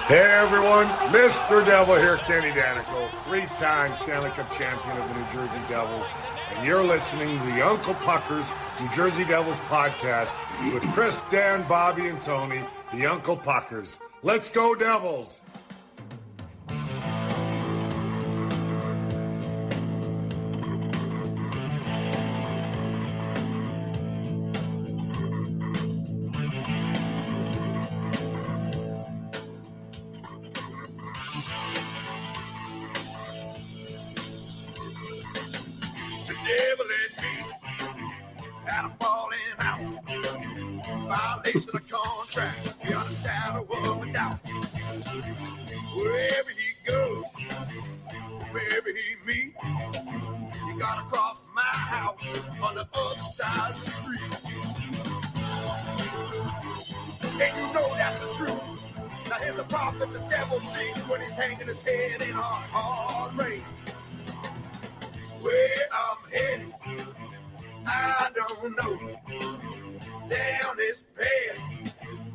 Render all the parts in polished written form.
Hey everyone, Mr. Devil here, Kenny Danico, three-time Stanley Cup champion of the New Jersey Devils, and you're listening to the Uncle Puckers New Jersey Devils podcast with Chris, Dan, Bobby, and Tony, the Uncle Puckers. Let's go Devils! Violation of contract, beyond a shadow of a doubt. Wherever he goes, wherever he meet, he gotta cross my house on the other side of the street. And you know that's the truth. Now here's a prophet the devil sings when he's hanging his head in hard rain. Where I'm headed, I don't know. Down this path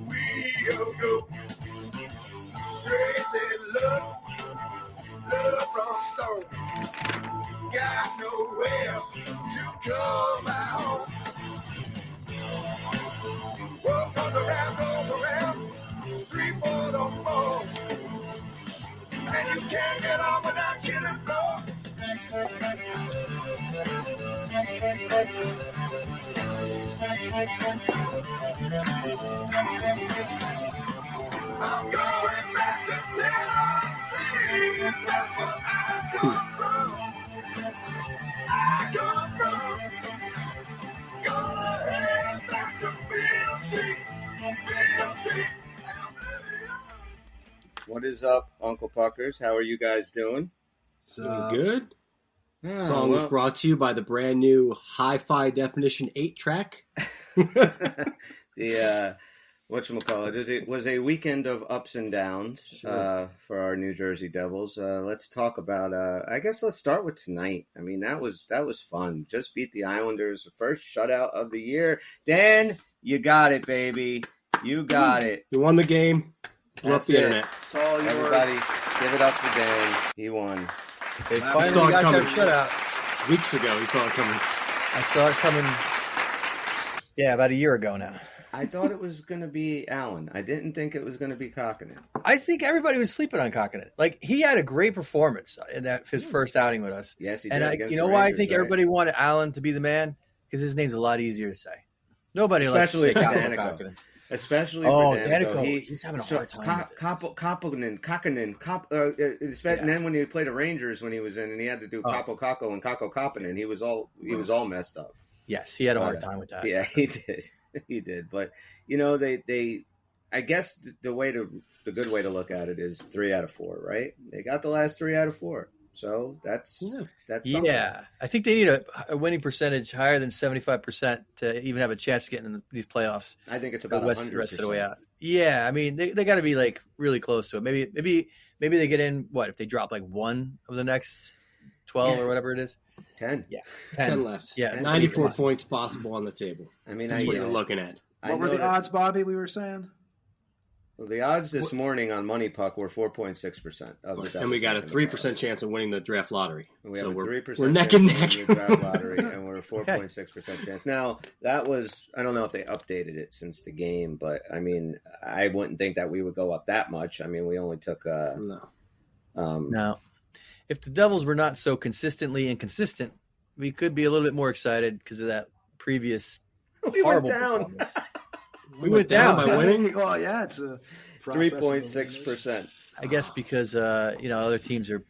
we'll go. Crazy love from stone. Got nowhere to come out. What comes around, goes around. 3, 4, no more. And you can't get on without killing floor. I'm going back to Tennessee. That's where I come from. I come from. Gonna head back to Beale Street. Beale Street. What is up, Uncle Puckers? How are you guys doing? Doing good. Yeah, Song was brought to you by the brand new Hi-Fi Definition 8-track. The whatchamacallit, it was a weekend of ups and downs for our New Jersey Devils. Let's talk about. I guess let's start with tonight. I mean, that was fun. Just beat the Islanders, the first shutout of the year. Dan, you got it, baby. You got it. You won the game. Blew up the internet. It's all yours. Everybody, give it up for Dan. He won. They saw finally it got coming. their shutout. Weeks ago, he saw it coming. I saw it coming, about a year ago now. I thought it was going to be Allen. I didn't think it was going to be Kahk. I think everybody was sleeping on Kahk. Like, he had a great performance in his first outing with us. Yes, he did. And against you know the why I Rangers, think right? everybody wanted Allen to be the man? Because his name's a lot easier to say. Nobody Especially likes to say for Kahk. Danico. Especially Oh, for Danico. Danico, he's having a hard time with it. And then when he played the Rangers when he was in, and he had to do Capo and Kaponen, he was all messed up. Yes, he had a hard time with that. Yeah, he did. He did. But I guess the good way to look at it is 3 out of 4, right? They got the last 3 out of 4. So that's something. Yeah, I think they need a winning percentage higher than 75% to even have a chance to get in these playoffs. I think it's about the rest 100%. of the way out. Yeah, I mean they got to be like really close to it. Maybe they get in. What if they drop like one of the next 12 or whatever it is? 10. Yeah, 10 left. Yeah, 94 points possible on the table. I mean, That's what you're looking at. What were the odds, Bobby, we were saying? Well, the odds this morning on Money Puck were 4.6% of the Devils. And we got a 3% chance of winning the draft lottery. And we have a 3% we're neck and chance neck. of winning the draft lottery, and we're a 4.6% chance. Now, that was, I don't know if they updated it since the game, but, I mean, I wouldn't think that we would go up that much. I mean, we only took no. If the Devils were not so consistently inconsistent, we could be a little bit more excited because of that previous horrible performance. We went down by winning. Well, yeah, it's a 3.6%. I guess because other teams are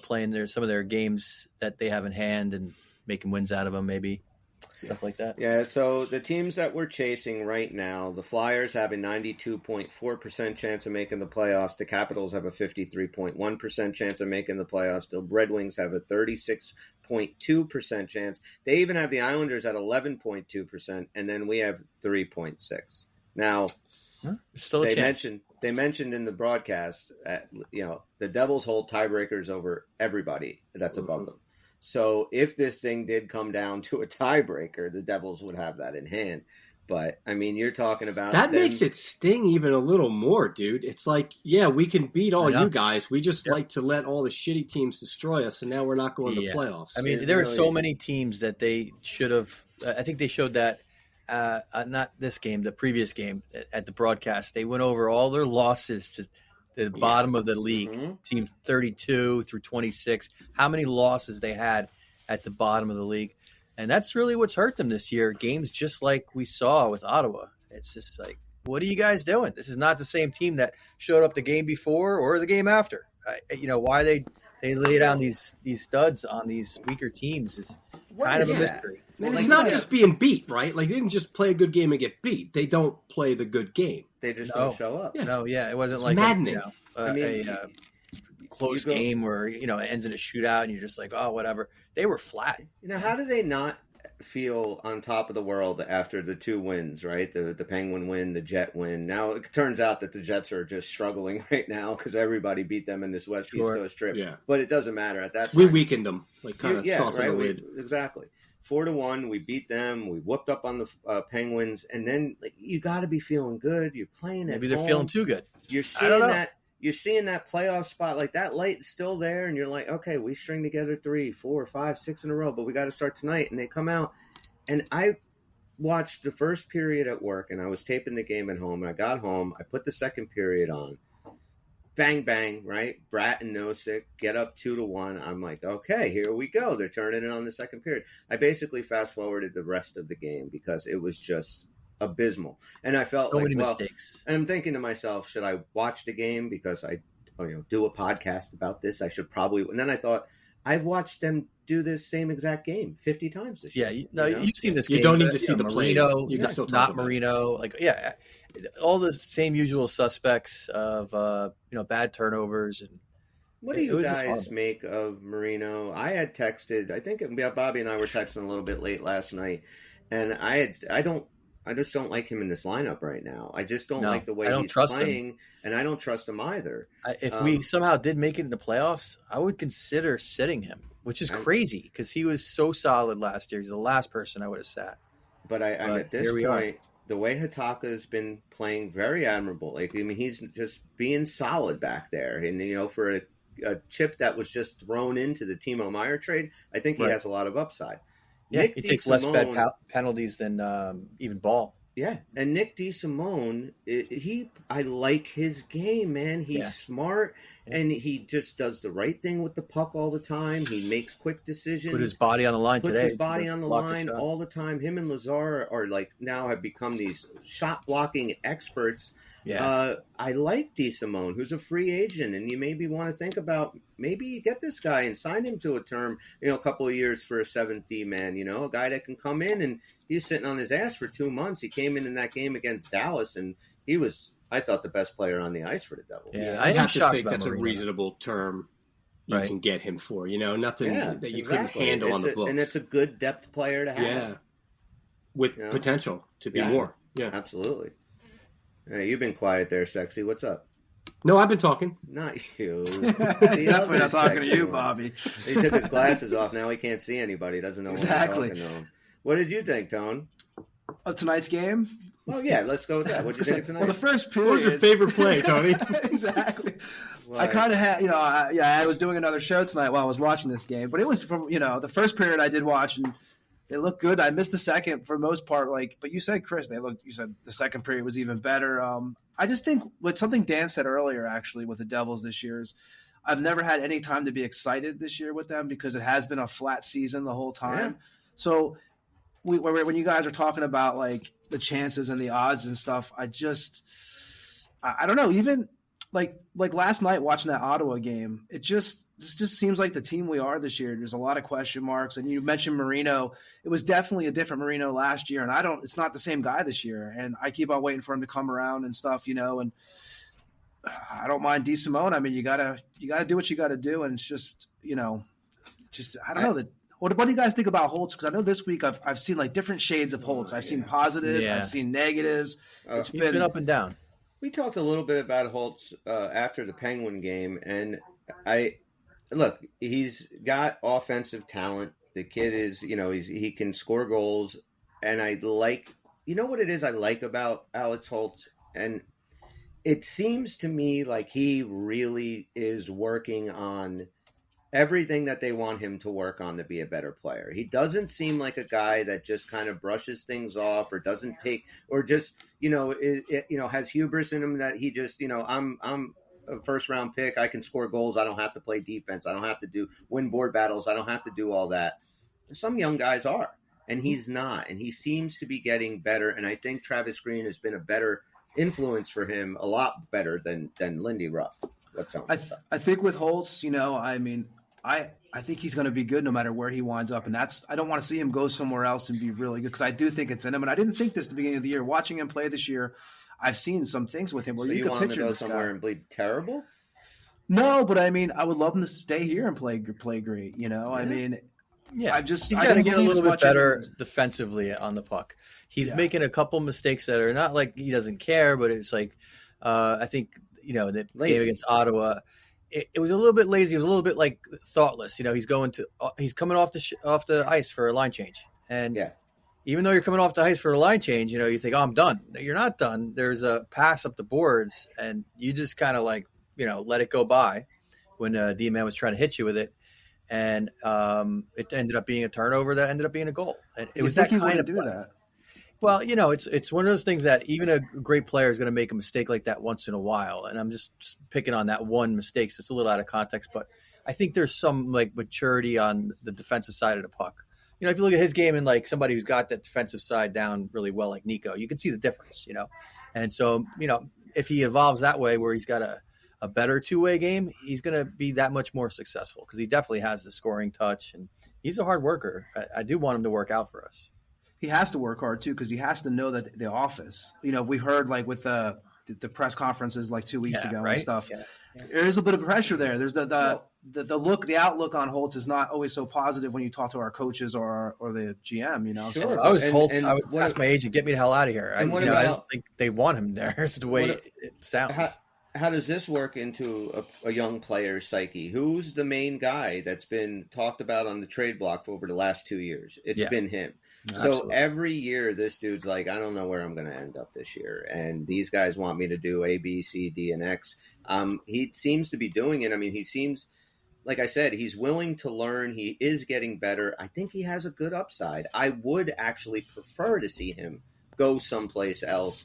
playing some of their games that they have in hand and making wins out of them, maybe stuff like that. Yeah. So the teams that we're chasing right now, the Flyers have a 92.4% chance of making the playoffs. The Capitals have a 53.1% chance of making the playoffs. The Red Wings have a 36.2% chance. They even have the Islanders at 11.2%, and then we have 3.6%. Now, still a chance. They mentioned in the broadcast, the Devils hold tiebreakers over everybody that's above them. So if this thing did come down to a tiebreaker, the Devils would have that in hand. But I mean, you're talking about that makes it sting even a little more, dude. It's like, yeah, we can beat all you guys. We just like to let all the shitty teams destroy us, and now we're not going to playoffs. I mean, there are so many teams that they should have. I think they showed that. Not this game, the previous game at the broadcast. They went over all their losses to the bottom of the league, teams 32 through 26. How many losses they had at the bottom of the league. And that's really what's hurt them this year. Games just like we saw with Ottawa. It's just like, what are you guys doing? This is not the same team that showed up the game before or the game after. Why they lay down these studs on these weaker teams is kind of a mystery. And it's not just being beat, right? Like, they didn't just play a good game and get beat. They don't play the good game. They just don't show up. Yeah. No, it wasn't it's like maddening. a close game where it ends in a shootout and you're just like, oh, whatever. They were flat. How do they not feel on top of the world after the 2 wins, right? The Penguin win, the Jet win. Now it turns out that the Jets are just struggling right now because everybody beat them in this East Coast trip. Yeah. But it doesn't matter at that time. We weakened them, like kind of softened the lid. Exactly. 4-1, we beat them. We whooped up on the Penguins, and then you got to be feeling good. You're playing at Maybe they're feeling too good. You're seeing that. You're seeing that playoff spot, like that light's still there, and you're like, okay, we string together 3, 4, 5, 6 in a row, but we got to start tonight. And they come out, and I watched the first period at work, and I was taping the game at home, and I got home, I put the second period on. Bang, bang, right? Bratt and Nosek get up 2-1. I'm like, okay, here we go. They're turning it on the second period. I basically fast-forwarded the rest of the game because it was just abysmal. And I felt many mistakes. And I'm thinking to myself, should I watch the game because I do a podcast about this? I should probably. And then I thought, I've watched them do this same exact game 50 times this year. Yeah, you've seen this game. You don't need to see the Marino, plays. You can still talk not about Marino. All the same usual suspects of bad turnovers. And what do you guys make of Marino? I had texted. I think Bobby and I were texting a little bit late last night, and I just don't like him in this lineup right now. I just don't like the way he's playing, and I don't trust him either. If we somehow did make it in the playoffs, I would consider sitting him, which is crazy because he was so solid last year. He's the last person I would have sat. But I'm at this point, the way Hataka's been playing very admirable. He's just being solid back there. And, for a chip that was just thrown into the Timo Meier trade, I think he has a lot of upside. Yeah, he takes less bad penalties than even Ball. Yeah, and Nick DeSimone, I like his game, man. He's smart, and he just does the right thing with the puck all the time. He makes quick decisions. Put his body on the line Puts his body on the line all the time. Him and Lazar are now have become these shot blocking experts. Yeah. I like DeSimone, who's a free agent, and you maybe want to think about maybe you get this guy and sign him to a term, a couple of years for a 7th D man, a guy that can come in, and he's sitting on his ass for 2 months. He came in that game against Dallas, and he was, I thought, the best player on the ice for the Devils. Yeah, I have to think that's a reasonable term you can get him for. Nothing that you couldn't handle on the books. And it's a good depth player to have. Yeah, with potential to be more. Yeah, absolutely. Hey, you've been quiet there, Sexy. What's up? No, I've been talking. Not you. Definitely not talking to you, Bobby. He took his glasses off. Now he can't see anybody. Doesn't know what he's talking to him. What did you think, Tone? Of tonight's game? Oh, yeah. Let's go with that. What did you think of tonight? Well, the first period. What was your favorite play, Tony? Exactly. What? I kind of had, I was doing another show tonight while I was watching this game. But it was from, the first period I did watch, and they looked good. I missed the second for the most part. But you said, Chris, you said the second period was even better. I just think what something Dan said earlier, actually, with the Devils this year is I've never had any time to be excited this year with them because it has been a flat season the whole time. Yeah. So when you guys are talking about the chances and the odds and stuff, I don't know. Even like last night watching that Ottawa game, this just seems like the team we are this year. There's a lot of question marks, and you mentioned Marino. It was definitely a different Marino last year, and it's not the same guy this year. And I keep on waiting for him to come around and stuff, and I don't mind DeSimone. I mean, you gotta do what you gotta do, and it's just I don't know. What do you guys think about Holtz? Because I know this week I've seen different shades of Holtz. I've seen positives, I've seen negatives. It's been up and down. We talked a little bit about Holtz after the Penguin game, and he's got offensive talent. The kid is, he can score goals, and I like you know what it is I like about Alex Holtz? And it seems to me like he really is working on everything that they want him to work on to be a better player. He doesn't seem like a guy that just kind of brushes things off or doesn't take, or just, has hubris in him that he just, I'm a first round pick. I can score goals. I don't have to play defense. I don't have to win board battles. I don't have to do all that. Some young guys are, and he's not, and he seems to be getting better. And I think Travis Green has been a better influence for him, a lot better than Lindy Ruff. What's on? I think with Holtz, I think he's going to be good no matter where he winds up, and I don't want to see him go somewhere else and be really good because I do think it's in him, and I didn't think this at the beginning of the year. Watching him play this year, I've seen some things with him where so you could want him to go somewhere and play terrible. No, but I would love him to stay here and play great. Yeah, he's got to get a little bit better defensively on the puck. He's making a couple mistakes that are not like he doesn't care, but it's like I think that game against Ottawa. It was a little bit lazy. It was a little bit like thoughtless. He's coming off the ice for a line change, and even though you're coming off the ice for a line change, you think, "Oh, I'm done." You're not done. There's a pass up the boards, and you just kind of let it go by when D-man was trying to hit you with it. And it ended up being a turnover that ended up being a goal. And it was that kind of do that. Well, it's one of those things that even a great player is going to make a mistake like that once in a while. And I'm just picking on that one mistake, so it's a little out of context. But I think there's some maturity on the defensive side of the puck. If you look at his game and somebody who's got that defensive side down really well, like Nico, you can see the difference. And so if he evolves that way, where he's got a better two-way game, he's going to be that much more successful because he definitely has the scoring touch, and he's a hard worker. I do want him to work out for us. He has to work hard too because he has to know that the office. We've heard with the press conferences 2 weeks ago and stuff. Yeah. There is a bit of pressure there. There's the outlook on Holtz is not always so positive when you talk to our coaches or the GM. Sure. So I was Holtz. I would ask my agent, get me the hell out of here. I don't think they want him there. It's the way it sounds. How does this work into a young player's psyche? Who's the main guy that's been talked about on the trade block for over the last 2 years? It's been him. Absolutely. So every year, this dude's like, I don't know where I'm going to end up this year. And these guys want me to do A, B, C, D, and X. He seems to be doing it. I mean, he seems, like I said, he's willing to learn. He is getting better. I think he has a good upside. I would actually prefer to see him go someplace else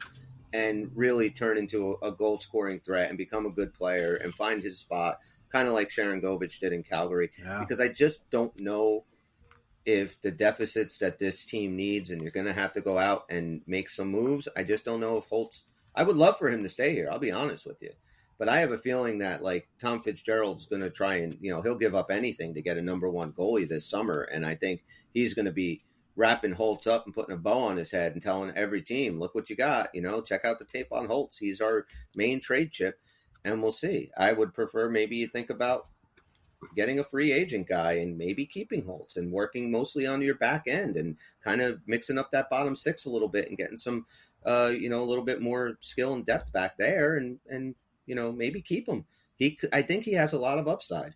and really turn into a goal-scoring threat and become a good player and find his spot, kind of like Sharon Govich did in Calgary. Yeah. Because I just don't know if the deficits that this team needs, and you're going to have to go out and make some moves, I just don't know if Holtz – I would love for him to stay here, I'll be honest with you. But I have a feeling that, Tom Fitzgerald's going to try and, he'll give up anything to get a number one goalie this summer, and I think he's going to be – wrapping Holtz up and putting a bow on his head and telling every team, look what you got, check out the tape on Holtz. He's our main trade chip, and we'll see. I would prefer maybe you think about getting a free agent guy and maybe keeping Holtz and working mostly on your back end and kind of mixing up that bottom six a little bit and getting some, a little bit more skill and depth back there and maybe keep him. I think he has a lot of upside.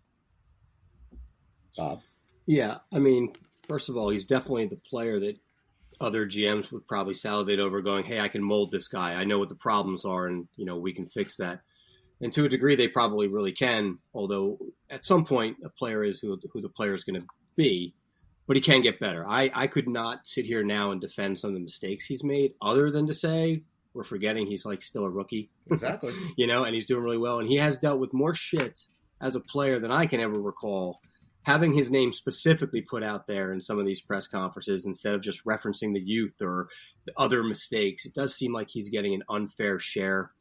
Bob. Yeah, I mean, first of all, he's definitely the player that other GMs would probably salivate over going, hey, I can mold this guy. I know what the problems are, and, we can fix that. And to a degree, they probably really can, although at some point a player is who the player is going to be, but he can get better. I could not sit here now and defend some of the mistakes he's made other than to say we're forgetting he's still a rookie. Exactly. And he's doing really well. And he has dealt with more shit as a player than I can ever recall. Having his name specifically put out there in some of these press conferences instead of just referencing the youth or the other mistakes, it does seem like he's getting an unfair share.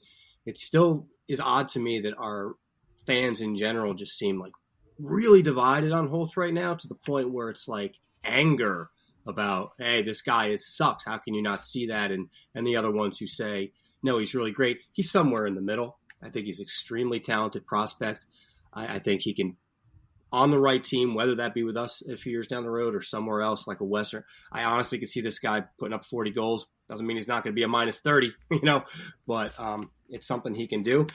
It still is odd to me that our fans in general just seem really divided on Holtz right now to the point where it's anger about, hey, this guy sucks. How can you not see that? And the other ones who say, no, he's really great. He's somewhere in the middle. I think he's an extremely talented prospect. I think he can, on the right team, whether that be with us a few years down the road or somewhere else like a Western. I honestly could see this guy putting up 40 goals. Doesn't mean he's not going to be a minus 30, but it's something he can do.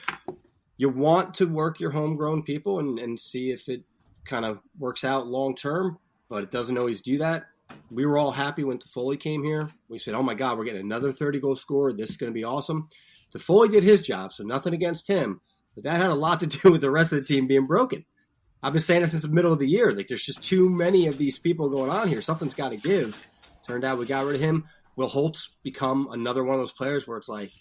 You want to work your homegrown people and see if it kind of works out long term, but it doesn't always do that. We were all happy when Toffoli came here. We said, oh, my God, we're getting another 30-goal scorer. This is going to be awesome. Toffoli did his job, so nothing against him. But that had a lot to do with the rest of the team being broken. I've been saying it since the middle of the year. Like, there's just too many of these people going on here. Something's got to give. Turned out we got rid of him. Will Holtz become another one of those players where it's like,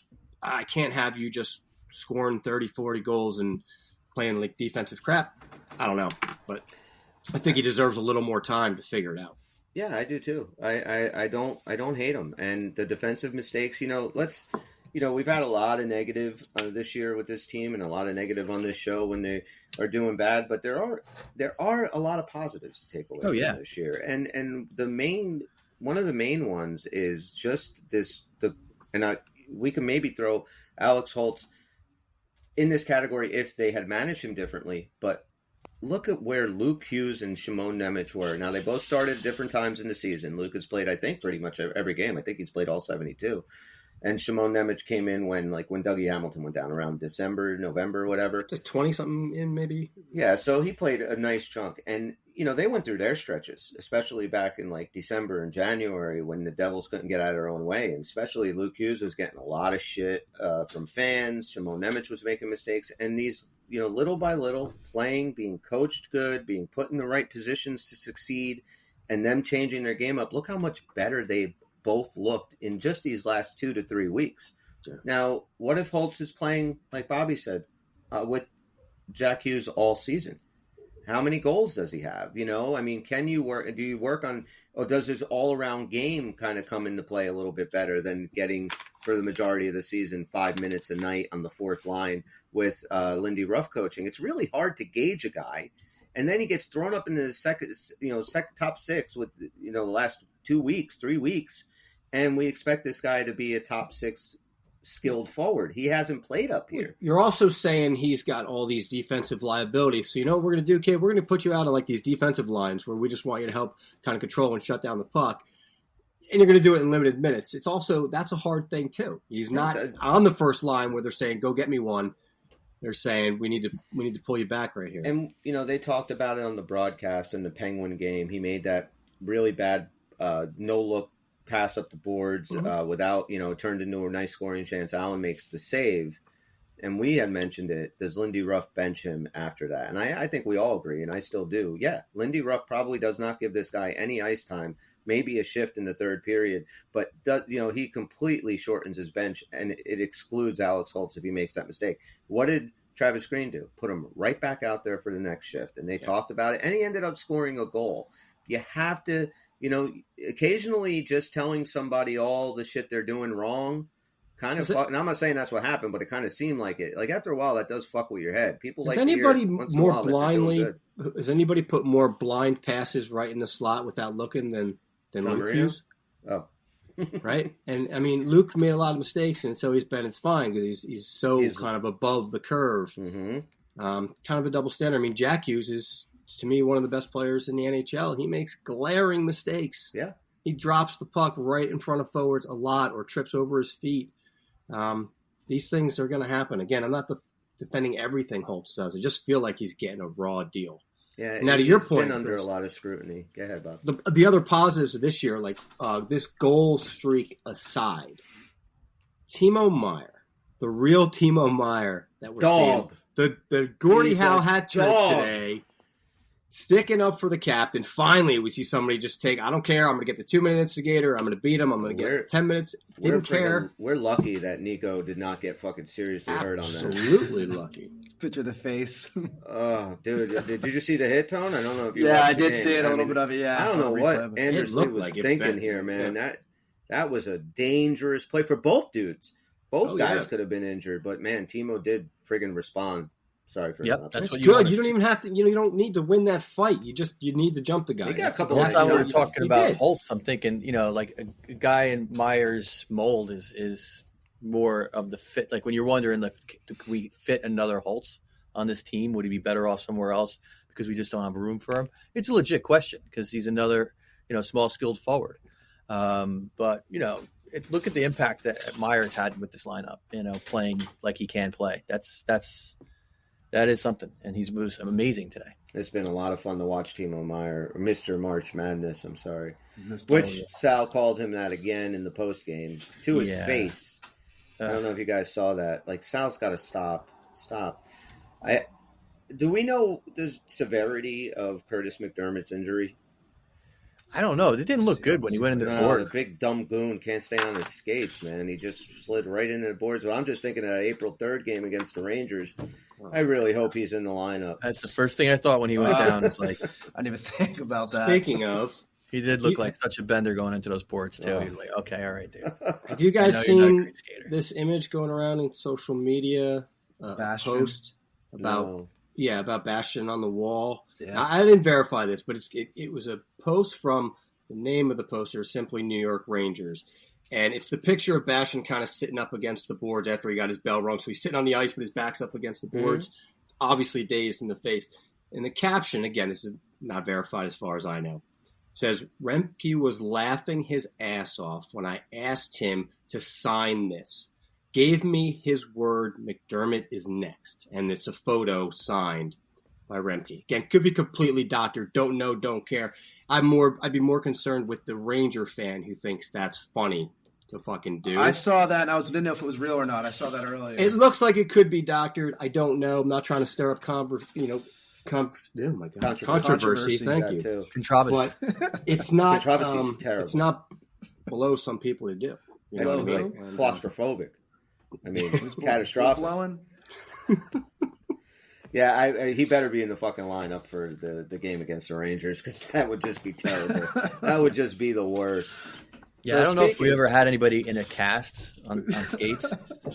I can't have you just scoring 30, 40 goals and playing like defensive crap? I don't know. But I think he deserves a little more time to figure it out. Yeah, I do too. I don't hate him. And the defensive mistakes, we've had a lot of negative this year with this team and a lot of negative on this show when they are doing bad, but there are a lot of positives to take away from this year. And one of the main ones is just we can maybe throw Alex Holtz in this category if they had managed him differently, but look at where Luke Hughes and Shimon Nemec were. Now, they both started at different times in the season. Luke has played, I think, pretty much every game. I think he's played all 72. And Shimon Nemec came in when Dougie Hamilton went down around December, November, whatever. 20-something in, maybe? Yeah, so he played a nice chunk. And, they went through their stretches, especially back in, December and January when the Devils couldn't get out of their own way. And especially Luke Hughes was getting a lot of shit from fans. Shimon Nemec was making mistakes. And these, little by little, playing, being coached good, being put in the right positions to succeed, and them changing their game up. Look how much better they both looked in just these last 2 to 3 weeks. Yeah. Now, what if Holtz is playing, like Bobby said, with Jack Hughes all season? How many goals does he have? Can you work? Do you work on, or does his all-around game kind of come into play a little bit better than getting, for the majority of the season, 5 minutes a night on the fourth line with Lindy Ruff coaching? It's really hard to gauge a guy. And then he gets thrown up into the second top six with, the last 2 weeks, 3 weeks. And we expect this guy to be a top six skilled forward. He hasn't played up here. You're also saying he's got all these defensive liabilities. So what we're going to do, kid? We're going to put you out on these defensive lines where we just want you to help kind of control and shut down the puck. And you're going to do it in limited minutes. It's also, that's a hard thing too. He's not on the first line where they're saying, go get me one. They're saying we need to pull you back right here. And they talked about it on the broadcast in the Penguin game. He made that really bad no look pass up the boards without, turned into a nice scoring chance. Allen makes the save. And we had mentioned it. Does Lindy Ruff bench him after that? And I think we all agree, and I still do. Yeah, Lindy Ruff probably does not give this guy any ice time, maybe a shift in the third period. But, he completely shortens his bench, and it excludes Alex Holtz if he makes that mistake. What did Travis Green do? Put him right back out there for the next shift. And they talked about it, and he ended up scoring a goal. You have to... occasionally just telling somebody all the shit they're doing wrong kind of fuck. And I'm not saying that's what happened, but it kind of seemed like it. Like after a while, that does fuck with your head. People Has like anybody to hear once more in a while blindly? that Has anybody put more blind passes right in the slot without looking than Luke Hughes? Oh, right. And I mean, Luke made a lot of mistakes, and so it's fine because he's kind of above the curve. Mm-hmm. Kind of a double standard. I mean, Jack Hughes is, to me, one of the best players in the NHL. He makes glaring mistakes. Yeah. He drops the puck right in front of forwards a lot or trips over his feet. These things are going to happen. Again, I'm not defending everything Holtz does. I just feel like he's getting a raw deal. Yeah. Now, to your point, been under a lot of scrutiny. Go ahead, Bob. The other positives of this year, this goal streak aside, Timo Meier, the real Timo Meier that we're seeing. The Gordie Howe hat trick today, sticking up for the captain. Finally, we see somebody just take, I don't care, I'm going to get the 2-minute instigator, I'm going to beat him, I'm going to get 10 minutes. Didn't care. We're lucky that Nico did not get fucking seriously hurt on that. Absolutely lucky. Picture the face. Oh, dude, did you see the hit tone? I don't know if you Yeah, watched I the did game. see it, a little bit of it, yeah. I don't know what Anderson was like thinking here, man. Yeah. That was a dangerous play for both dudes. Both guys could have been injured, but man, Timo did friggin' respond. Sorry for that. That's what good. You don't even have to. You don't need to win that fight. You need to jump the guy. He got a couple One time we were shots. talking about Holtz, I'm thinking, like a guy in Meyer's mold is more of the fit. Like when you're wondering, could we fit another Holtz on this team? Would he be better off somewhere else because we just don't have room for him? It's a legit question because he's another, small skilled forward. But look at the impact that Meyer's had with this lineup. Playing like he can play. That is something, and he was amazing today. It's been a lot of fun to watch Timo Meyer, or Mr. March Madness, I'm sorry. Mr. Which Sal called him that again in the post game to his Yeah. face. I don't know if you guys saw that. Like, Sal's got to stop. Do we know the severity of Curtis McDermott's injury? I don't know. It didn't look good when he went into the No, board. the big dumb goon can't stay on his skates, man. He just slid right into the boards. Well, I'm just thinking of that April 3rd game against the Rangers. I really hope he's in the lineup. That's the first thing I thought when he went down. It's like I didn't even think about that. Speaking of, he did look like such a bender going into those boards too. Oh. He was like, okay, all right, dude. have you I guys know you're not a seen great skater. this image going around in social media? A Bastion? post about No. about Bastion on the wall. Yeah. Now, I didn't verify this, but it was a post from the name of the poster, simply New York Rangers. And it's the picture of Bastion kind of sitting up against the boards after he got his bell rung. So he's sitting on the ice, but his back's up against the boards, obviously dazed in the face. And the caption, again, this is not verified as far as I know, says, Remke was laughing his ass off when I asked him to sign this. Gave me his word McDermott is next. And it's a photo signed by Remke. Again, could be completely doctored. Don't know, don't care. I'd be more concerned with the Ranger fan who thinks that's funny to fucking do. I saw that and didn't know if it was real or not. I saw that earlier. It looks like it could be doctored. I don't know. I'm not trying to stir up controversy. Controversy, Thank that you. too. Controversy. But it's not. Controversy's terrible. It's not below some people to do. You know It's what I like mean? And, claustrophobic. I mean, it's catastrophic. Blowing. Yeah, he better be in the fucking lineup for the game against the Rangers because that would just be terrible. That would just be the worst. Yeah, So I don't know if we speaking- ever had anybody in a cast on skates,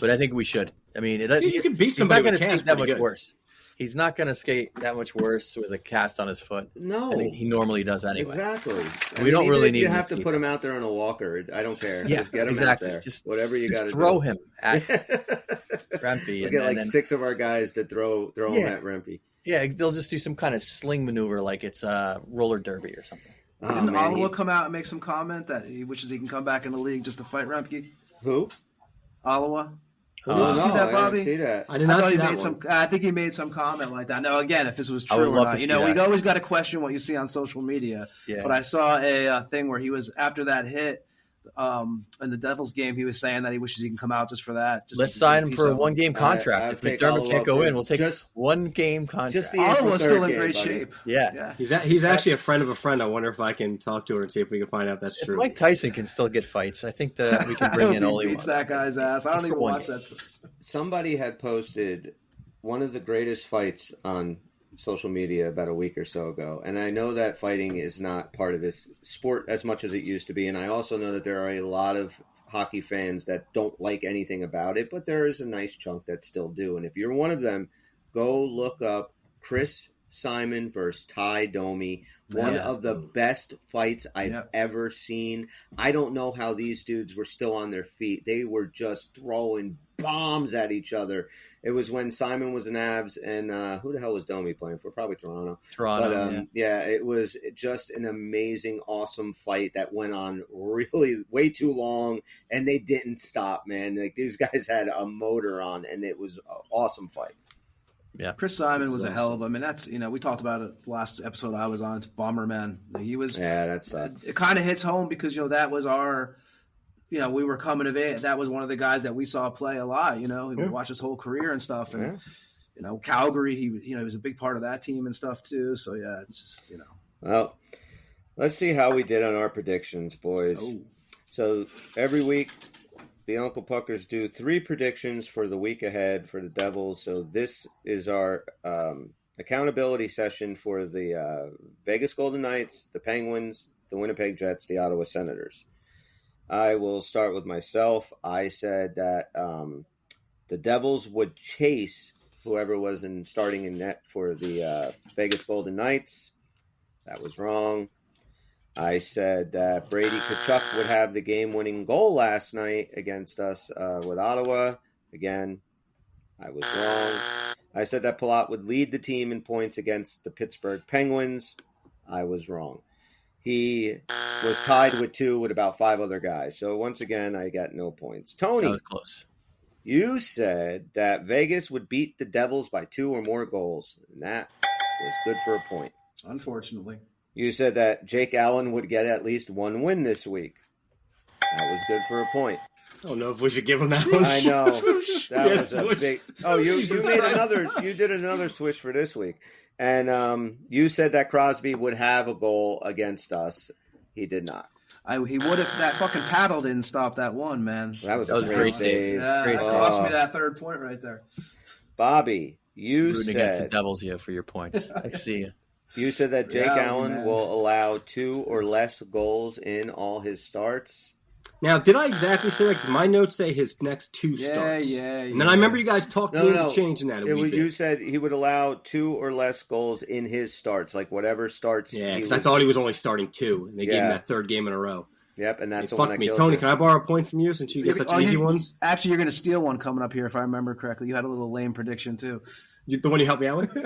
but I think we should. I mean, you can beat he's somebody not going with to a cast skate that pretty much good. worse. He's not going to skate that much worse with a cast on his foot. No, than he normally does anyway. exactly. We don't really even if need you him have to to skate. put him out there on a walker. I don't care. Yeah, Just get him exactly. out there. Just- Whatever you got to Just throw do. him at Rempe. We'll and get like then, 6 of our guys to throw him Yeah. at Rempe. yeah, they'll just do some kind of sling maneuver like it's a roller derby or something. Oh, Didn't man, Ottawa come out and make some comment that he wishes he can come back in the league just to fight Remke? Who? Ottawa? Oh, Did you see that, I didn't Bobby? see that. I did I not thought see he that made one. I think he made some comment like that. Now, again, if this was I would true or love not, to you see know, that. we always got to question what you see on social media. Yeah. But I saw a thing where he was after that hit in the Devils game. He was saying that he wishes he can come out just for that. Just Let's to sign get a him piece for a of one-game contract. I'd If take McDermott Ottawa can't go for in, we'll take just- one-game contract. just the April Ottawa's 3rd still in game, great buddy. shape. Yeah. Yeah. He's actually a friend of a friend. I wonder if I can talk to her and see if we can find out if that's If true. Mike Tyson can still get fights, I think that we can I bring hope in he only beats one. that guy's ass. I Just don't for even one watch game. that stuff. Somebody had posted one of the greatest fights on social media about a week or so ago. And I know that fighting is not part of this sport as much as it used to be. And I also know that there are a lot of hockey fans that don't like anything about it, but there is a nice chunk that still do. And if you're one of them, go look up Chris Simon versus Ty Domi, one Yeah. of the best fights I've Yep. ever seen. I don't know how these dudes were still on their feet. They were just throwing bombs at each other. It was when Simon was in Avs, and who the hell was Domi playing for? Probably Toronto. Toronto, But yeah, it was just an amazing, awesome fight that went on really way too long, and they didn't stop, man. Like these guys had a motor on, and it was an awesome fight. Chris Simon was a hell of a. I mean, that's we talked about it last episode I was on. It's Bomberman. He was. Yeah, that sucks. It kind of hits home because that was our. We were coming of age. That was one of the guys that we saw play a lot. We watched his whole career and stuff. And Calgary, he was a big part of that team and stuff too. So yeah, it's just Well, let's see how we did on our predictions, boys. Oh. So every week, the Uncle Puckers do 3 predictions for the week ahead for the Devils. So this is our accountability session for the Vegas Golden Knights, the Penguins, the Winnipeg Jets, the Ottawa Senators. I will start with myself. I said that the Devils would chase whoever was starting in net for the Vegas Golden Knights. That was wrong. I said that Brady Tkachuk would have the game-winning goal last night against us with Ottawa. Again, I was wrong. I said that Palat would lead the team in points against the Pittsburgh Penguins. I was wrong. He was tied with 2 with about 5 other guys. So once again, I got no points. Tony, That was close. you said that Vegas would beat the Devils by 2 or more goals. And that was good for a point. Unfortunately. You said that Jake Allen would get at least one win this week. That was good for a point. I don't know if we should give him that one. I know. That Yes, was a swoosh. big. Oh, you did another switch for this week. And you said that Crosby would have a goal against us. He did not. He would if that fucking paddle didn't stop that one, man. That was a a great great save. Yeah, Great that save. cost me that third point right there. Bobby, you Rooting against the said Devils here for your points. I see you. that Jake Reality, Allen man. will allow 2 or less goals in all his starts. Now, did I exactly say that? Because my notes say his next 2 starts. And then I remember you guys talked me into changing that a wee bit. You said he would allow 2 or less goals in his starts, like whatever starts. Yeah, because I thought he was only starting 2, and they gave him Yeah. that third game in a row. Yep, and that's Hey, the one fuck that me. kills Tony, you. can I borrow a point from you since you get such easy ones? Actually, you're going to steal one coming up here if I remember correctly. You had a little lame prediction too. The one you helped me out with?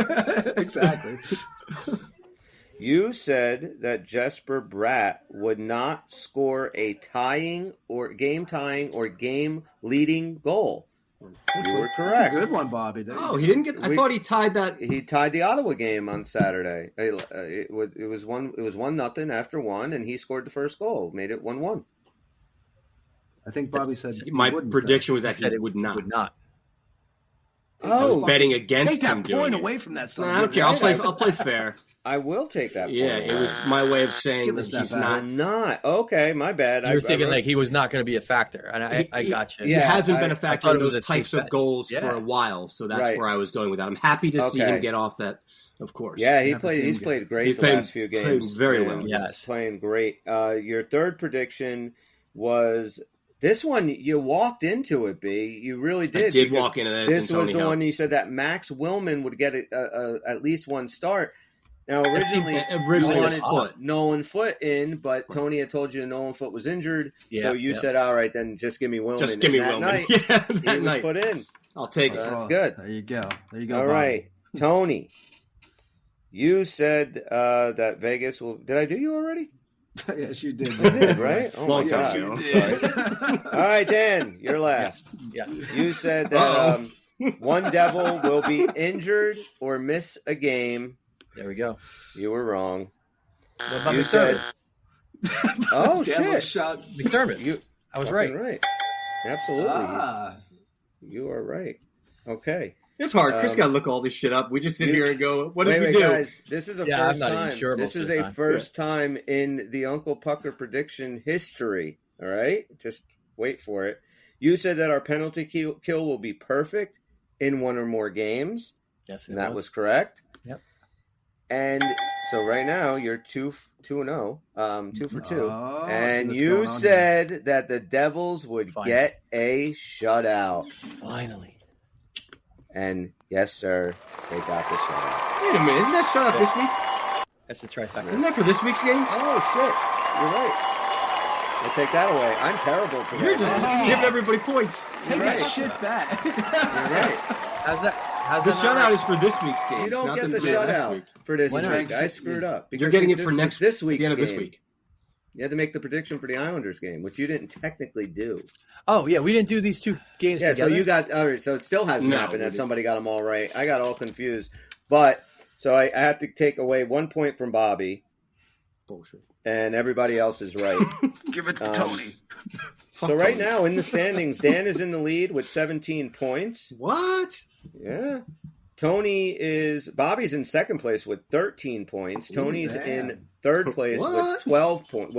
Exactly. You said that Jesper Bratt would not score a game-tying or game-leading goal. You were That's a correct. good one, Bobby. There you Oh, go. he didn't get. I thought he tied that. He tied the Ottawa game on Saturday. It was 1-0 after 1, and he scored the first goal, made it 1-1. I think Bobby said he My wouldn't. prediction was He that said he it would not. Would not. I was Oh, betting against Take him that doing point it. away from that son. No, of I a don't care. I'll play fair. I will take that. Yeah, point. it was my way of saying Give that us that he's back. not. I'm not. Okay, my bad. You were thinking like he was not going to be a factor, and I got you. He Yeah, hasn't been I a factor thought in it was those a safe types of bet. goals Yeah. for a while, so that's Right. where I was going with that. I'm happy to see Okay. him get off that, of course. Yeah, Have to see he's him played great He's the played- last few played games. very Yeah, well. Yes. he's playing great. Your third prediction was this one. You walked into it, B. You really did. I did because walk into this. This and was Tony the helped. one you said that Max Willman would get at least one start. Now, originally Originally you a wanted foot. Nolan Foote in, but Tony had told you Nolan Foote was injured, Yeah, so you yeah. said, "All right, then just give me Willman." Just give me And that Willman. night, Yeah, he that was night. put in. I'll take it. That's good. There you go. There you go. All Bobby. right, Tony. You said that Vegas will. Did I do you already? Yes, you did. I did, right? Oh Long my time God. ago. I'm sorry. All right, Dan, you're last. Yes. You said that one Devil will be injured or miss a game. There we go. You were wrong. What about You McDermott? Oh Devil shit! shot. McDermott. You I was fucking right. Absolutely, Ah. you are right. Okay. It's hard. Chris Um, got to look all this shit up. We just sit you- here and go, what did Wait, we do? guys. This is a Yeah, I'm first not even time. sure This most is of the a time. first time in the Uncle Pucker prediction history. All right, just wait for it. You said that our penalty kill will be perfect in one or more games, Yes, and that was correct. Yep. And so right now you're 2-0, 2 for 2, Oh, I see and what's you going on said that the Devils would Fine. get a shutout, finally. and yes, sir, they got the shutout. Wait a minute. Isn't that shut up this week? That's the trifecta. Isn't that for this week's game? Oh shit! You're right. I'll take that away. I'm terrible today. You're just giving everybody points. Take Right. that shit back. You're right. How's that? How's The that not shutout right? is for this week's game. You don't not get the we did last shutout week. for this Why not? week. I screwed up. You're Because getting it this for was next this at week's the end of this game. week. You had to make the prediction for the Islanders game, which you didn't technically do. Oh yeah, we didn't do these two games Yeah, together. so you got all right. So it still hasn't No, happened we that didn't. somebody got them all right. I got all confused, but so I have to take away 1 point from Bobby, Bullshit. and everybody else is right. Give it to Um, Tony. So right now in the standings, Dan is in the lead with 17 points. What? Yeah. Bobby's in second place with 13 points. Tony's damn. in third place with What? 12 points.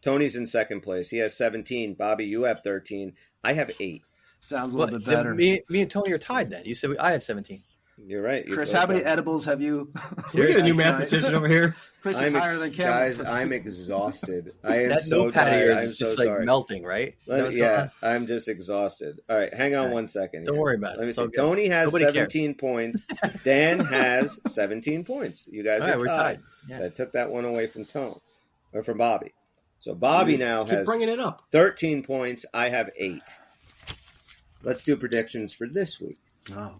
Tony's in second place. He has 17. Bobby, you have 13. I have 8. Sounds a Well, little bit then better. me and Tony are tied. Then you said I had 17. You're right. You Chris, both how many have- edibles have you? We get a new Seriously, mathematician over here. Chris is higher than Kevin. Guys, I'm exhausted. I am That so notepad of tired. yours I'm is so just like sorry. melting, right? Is that what's going Yeah, on? I'm just exhausted. All right, hang on All right. 1 second. Don't here. worry about it. Let me It's see. all good. Tony has Nobody 17 points. Dan has 17 points. You guys All are right, we're tied. tied. Yeah. So I took that one away from from Bobby. So Bobby now Keep has bringing it up. 13 points. I have 8. Let's do predictions for this week. Oh.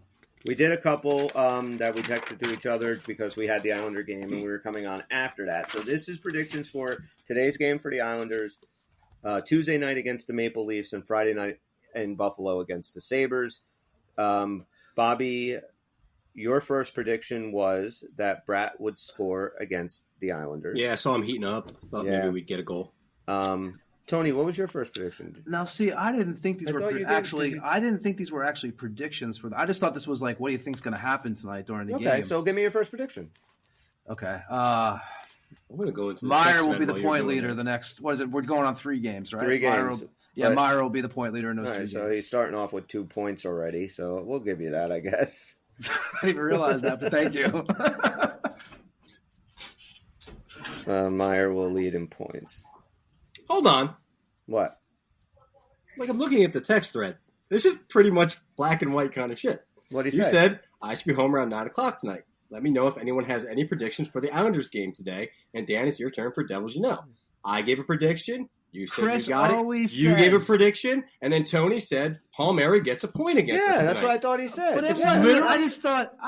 We did a couple that we texted to each other because we had the Islander game and we were coming on after that. So this is predictions for today's game for the Islanders, Tuesday night against the Maple Leafs, and Friday night in Buffalo against the Sabres. Bobby, your first prediction was that Brat would score against the Islanders. Yeah, I saw him heating up. Thought maybe we'd get a goal. Tony, what was your first prediction? Now, see, I didn't think these I didn't think these were actually predictions for. I just thought this was like, what do you think's going to happen tonight during the game? Okay, so give me your first prediction. Okay. I'm going to go into Meyer will be the point leader the next. What is it? We're going on 3 games, right? 3 games. Meyer will be the point leader in those 2 games. So he's starting off with 2 points already. So we'll give you that, I guess. I didn't even realize that, but thank you. Meyer will lead in points. Hold on. What? Like, I'm looking at the text thread. This is pretty much black and white kind of shit. What did he You say? said, I should be home around 9 o'clock tonight. Let me know if anyone has any predictions for the Islanders game today. And Dan, it's your turn for Devils You Know. I gave a prediction. You said Chris you got always it. says, You gave a prediction. And then Tony said, Palmieri gets a point against us Yeah, that's tonight. what I thought he said. But it It's wasn't. literally- I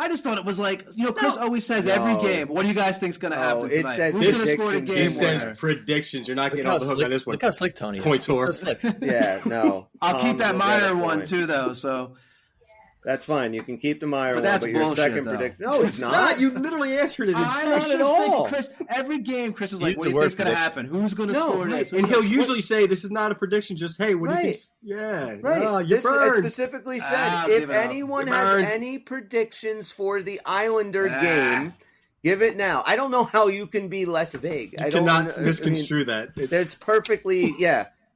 just thought it was like, Chris always says every No. game. What do you guys think's going to happen it tonight? said Who's going to score the predictions. game He winner? says predictions. You're not Look getting how off the hook on this one. Look how slick Tony is. Point tour. He's so slick. Yeah, no. I'll keep Tom that will get a Meyer one point. too, though. So That's fine. You can keep the Meyer But one, that's but your bullshit, second though. prediction. No, it's not. You literally answered it. I not just at all. think Chris. Every game, Chris is like, Use "What the do you word think's going to prediction. happen? Who's going to No, score right. next?" And he'll usually say, this is not a prediction, just, hey, what do you Right. think? Yeah. Right. Oh, you This burned. specifically said, give if it up. anyone You has burned. any predictions for the Islander Ah. game, give it now. I don't know how you can be less vague. You I don't cannot I mean, misconstrue that. That's perfectly,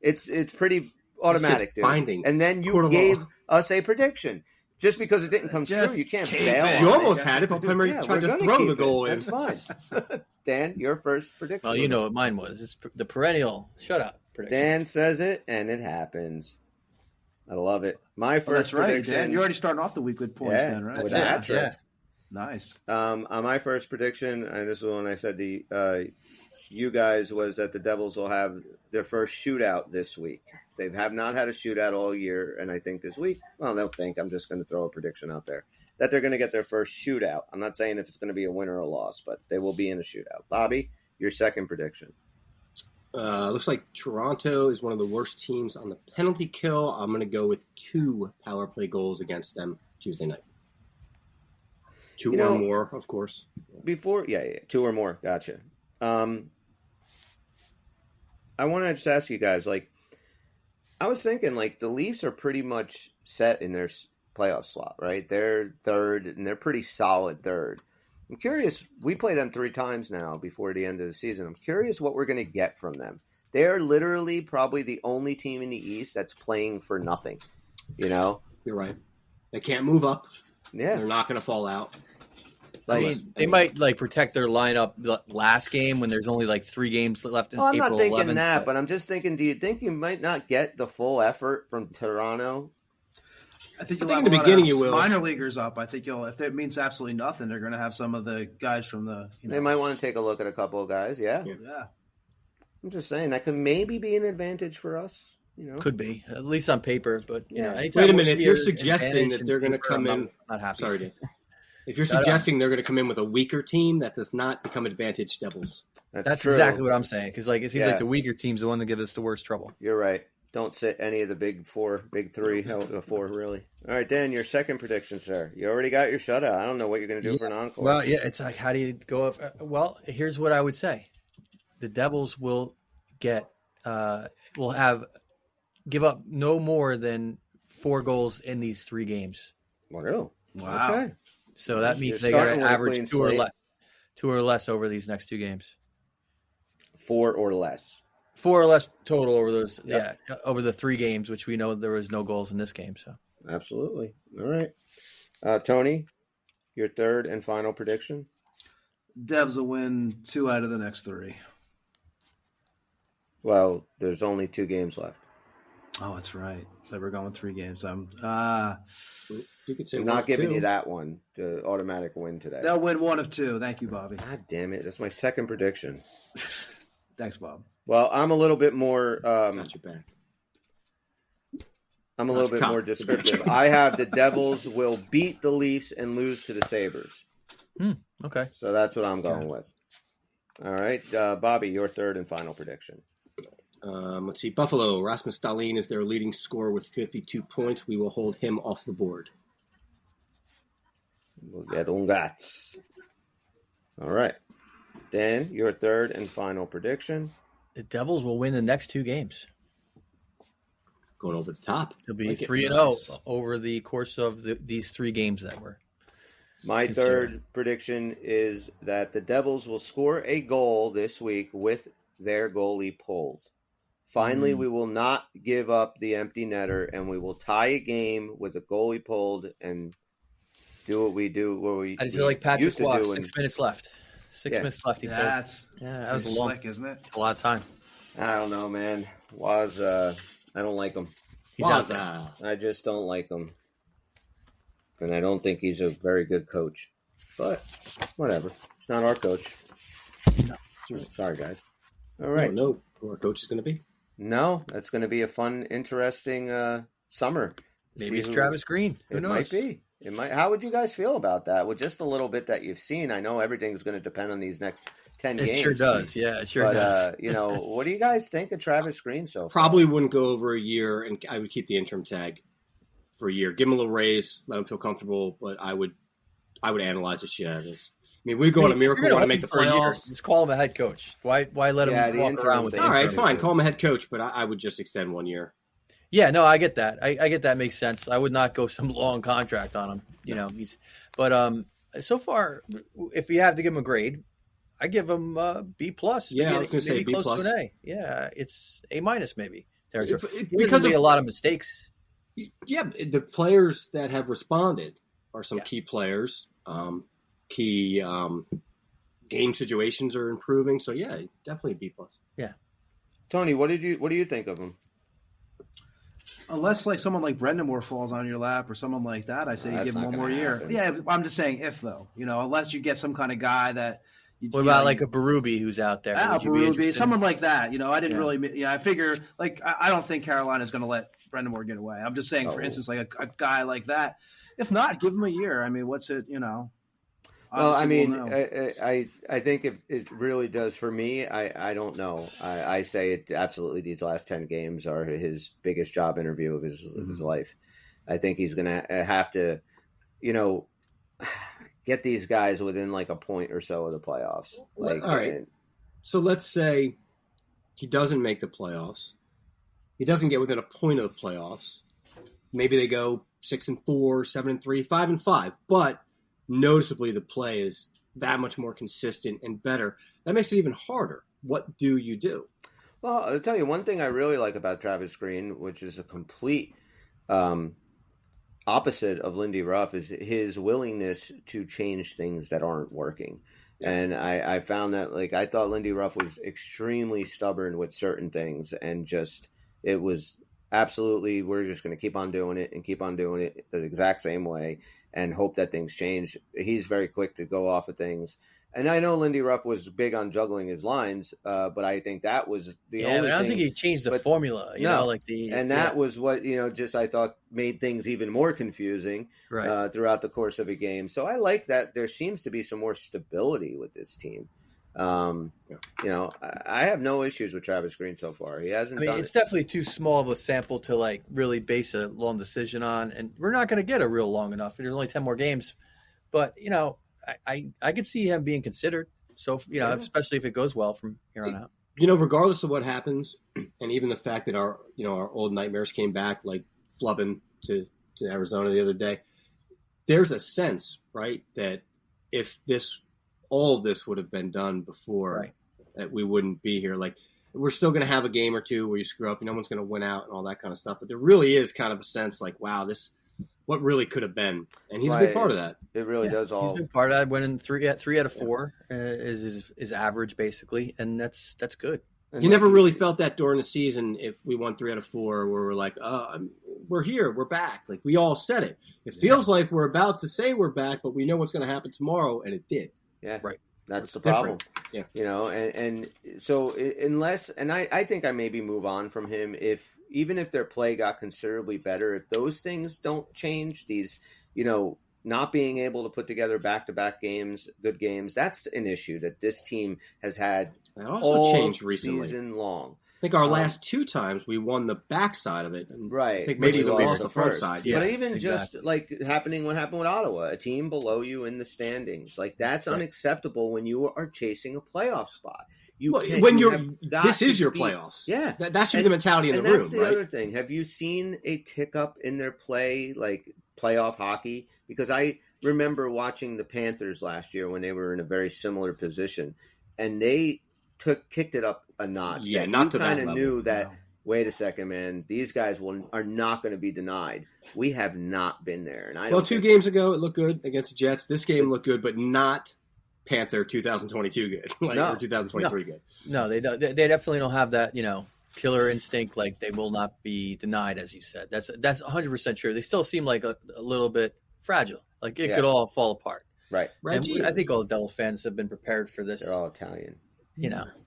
it's pretty automatic, dude. binding. And then you Court of gave law. us a prediction. Just because it didn't come Just true, you can't keep bail it. on You it. almost had it, but Palmieri Yeah, tried we're to gonna throw keep the it. goal in. That's fine. Dan, your first prediction. Well, you know what mine was. It's the perennial shutout prediction. Dan says it, and it happens. I love it. My first that's right, prediction. Dan. You're already starting off the week with points, Yeah, then, right? with That's a it. hat trick. Yeah. Nice. On my first prediction, and this is when I said you guys, was that the Devils will have their first shootout this week. They have not had a shootout all year, and I think this week, well, they'll think, I'm just going to throw a prediction out there, that they're going to get their first shootout. I'm not saying if it's going to be a win or a loss, but they will be in a shootout. Bobby, your second prediction. Looks like Toronto is one of the worst teams on the penalty kill. I'm going to go with 2 power play goals against them Tuesday night. 2 or more, of course. Before, 2 or more. Gotcha. I want to just ask you guys, like, I was thinking, like, the Leafs are pretty much set in their playoff slot, right? They're third, and they're pretty solid third. I'm curious, we play them 3 times now before the end of the season. I'm curious what we're going to get from them. They're literally probably the only team in the East that's playing for nothing, you know? You're right. They can't move up. Yeah. They're not going to fall out. I Like, mean, they might protect their lineup the last game when there's only 3 games left in I'm April not thinking 11th, that, but I'm just thinking, do you think you might not get the full effort from Toronto? I think I you'll think have in the a lot beginning of you will. minor leaguers up. I think if it means absolutely nothing, they're going to have some of the guys from the. They might want to take a look at a couple of guys, yeah. Yeah. I'm just saying, that could maybe be an advantage for us, you know? could be at least on paper. But you know, Yeah. anytime Wait a we minute, if hear you're suggesting advantage that they're in going to paper, come I'm in. not happy. Sorry, Dan. If you're No, no. suggesting they're going to come in with a weaker team, that does not become advantage Devils. That's true. exactly what I'm saying. Because it seems Yeah. like the weaker team's the one that gives us the worst trouble. You're right. Don't sit any of the big 4, big 3, hell, 4, really. All right, Dan, your second prediction, sir. You already got your shutout. I don't know what you're going to do for an encore. Well, yeah, it's like, how do you go up? Well, here's what I would say: the Devils will give up no more than 4 goals in these 3 games. Wow. Wow. Okay. So that means You're they got starting to with a clean average 2 or slate. less, 2 or less over these next 2 games. 4 or less. 4 or less total over those, Yep. over the 3 games, which we know there was no goals in this game. So Absolutely. All right. Tony, your third and final prediction? Devs will win 2 out of the next 3. Well, there's only 2 games left. Oh, that's right. They were going 3 games. You could say I'm not giving you that one to automatic win today. They'll win 1 of 2. Thank you, Bobby. God damn it. That's my second prediction. Thanks, Bob. Well, I'm a little bit more Got your back. I'm a little bit more descriptive. I have the Devils will beat the Leafs and lose to the Sabres. okay, So that's what I'm going with. All right. Bobby, your third and final prediction. Let's see. Buffalo. Rasmus Dahlin is their leading scorer with 52 points. We will hold him off the board. We'll get Ungats. All right. Dan, your third and final prediction. The Devils will win the next 2 games. Going over the top. It'll be Like it 3-0 nice. over the course of these 3 games that were. My Consider. third prediction is that the Devils will score a goal this week with their goalie pulled. Finally, we will not give up the empty netter, and we will tie a game with a goalie pulled and do what we do. What we I just feel like Patrick used to Waugh, do. 6 minutes left. 6 minutes left. He pulled. That's That was a slick, isn't it? a lot of time. I don't know, man. Was I don't like him. He's out there. I just don't like him, and I don't think he's a very good coach. But whatever, it's not our coach. Sorry, guys. All right. No, who our coach is going to be. No, that's going to be a fun, interesting summer. Maybe it's Travis Green. Who It knows? might be. It might. How would you guys feel about that? With just a little bit that you've seen, I know everything's going to depend on these next 10 It games. sure does. Yeah, it sure But does. what do you guys think of Travis Green so far? Probably wouldn't go over a year, and I would keep the interim tag for a year. Give him a little raise, let him feel comfortable, but I would analyze the shit out of this. I mean, we go on a miracle You're run gonna to make the hold him for a year. playoffs. Just call him a head coach. Why let Yeah, him the walk interim around with thing. it? All right, Interim. fine. Call him a head coach, but I would just extend 1 year. Yeah, no, I get that. I get that makes sense. I would not go some long contract on him. You know, but so far, if you have to give him a grade, I give him B plus. Yeah, I was gonna say maybe B close plus. to an A. Yeah, it's A minus maybe. Territory. Because Because of- a lot of mistakes. Yeah, the players that have responded are some Yeah. key players. Key game situations are improving. So yeah, definitely B plus. Tony, what do you think of him? Unless like someone like Brendan Moore falls on your lap or someone like that, I say you That's give him not one more gonna year. happen. Yeah, I'm just saying if though, unless you get some kind of guy that. What about like a Berube who's out there? Would you be Berube, interested? someone like that. I didn't Yeah. really. Yeah, I figure like I don't think Carolina's going to let Brendan Moore get away. I'm just saying, for Oh. instance, like a guy like that. If not, give him a year. I mean, what's it? Well, Obviously, I mean, we'll know. I think if it really does for me, I don't know. I say it absolutely. These last 10 games are his biggest job interview of his life. I think he's going to have to, get these guys within like a point or so of the playoffs. Like, All right. So let's say he doesn't make the playoffs. He doesn't get within a point of the playoffs. Maybe they go 6-4, 7-3, 5-5, but noticeably the play is that much more consistent and better. That makes it even harder. What do you do? Well, I'll tell you one thing I really like about Travis Green, which is a complete opposite of Lindy Ruff, is his willingness to change things that aren't working. And I found that, like, I thought Lindy Ruff was extremely stubborn with certain things, and just it was absolutely, we're just going to keep on doing it and keep on doing it the exact same way and hope that things change. He's very quick to go off of things. And I know Lindy Ruff was big on juggling his lines, but I think that was the only but I don't thing. think he changed the but- formula. And that was what, just I thought made things even more confusing right. throughout the course of a game. So I like that there seems to be some more stability with this team. I have no issues with Travis Green so far. He hasn't I mean, done it's it. definitely too small of a sample to like really base a long decision on, and we're not going to get a real long enough. There's only 10 more games, but I could see him being considered. So especially if it goes well from here on out. Regardless of what happens, and even the fact that our old nightmares came back, like flubbing to Arizona the other day, there's a sense, right, that if all of this would have been done before, Right. that we wouldn't be here. Like, we're still going to have a game or two where you screw up, no one's going to win out and all that kind of stuff. But there really is kind of a sense like, wow, what really could have been, and he's a big part of that. It really does all. He's been part of that. Winning three out of four is average basically, and that's good. You never really felt that during the season if we won 3 out of 4 where we're like, we're here, we're back. Like, we all said it. It feels like we're about to say we're back, but we know what's going to happen tomorrow, and it did. Yeah, right. That's the different. problem. Yeah. And so unless, and I think I maybe move on from him even if their play got considerably better, if those things don't change, these, not being able to put together back-to-back games, good games, that's an issue that this team has had That also all changed recently. season long. think our last 2 times we won the backside of it. And Right. I think maybe Which we is lost the front side. Yeah. But even exactly. just like what happened with Ottawa, a team below you in the standings, like that's unacceptable when you are chasing a playoff spot. This is your playoffs. Yeah. That should be the mentality in the room, that's the right? other thing. Have you seen a tick up in their play, like playoff hockey? Because I remember watching the Panthers last year when they were in a very similar position, and they kicked it up a notch. Yeah, that not you to that kind of level. knew that. No. Wait a second, man. These guys are not going to be denied. We have not been there, and Well, 2 games ago it looked good against the Jets. This game looked good, but not Panther 2022 good, or 2023 good. No, they definitely don't have that, killer instinct. Like they will not be denied, as you said. That's 100% true. They still seem like a little bit fragile. Like it could all fall apart. Right. And I think all the Devils fans have been prepared for this. They're all Italian.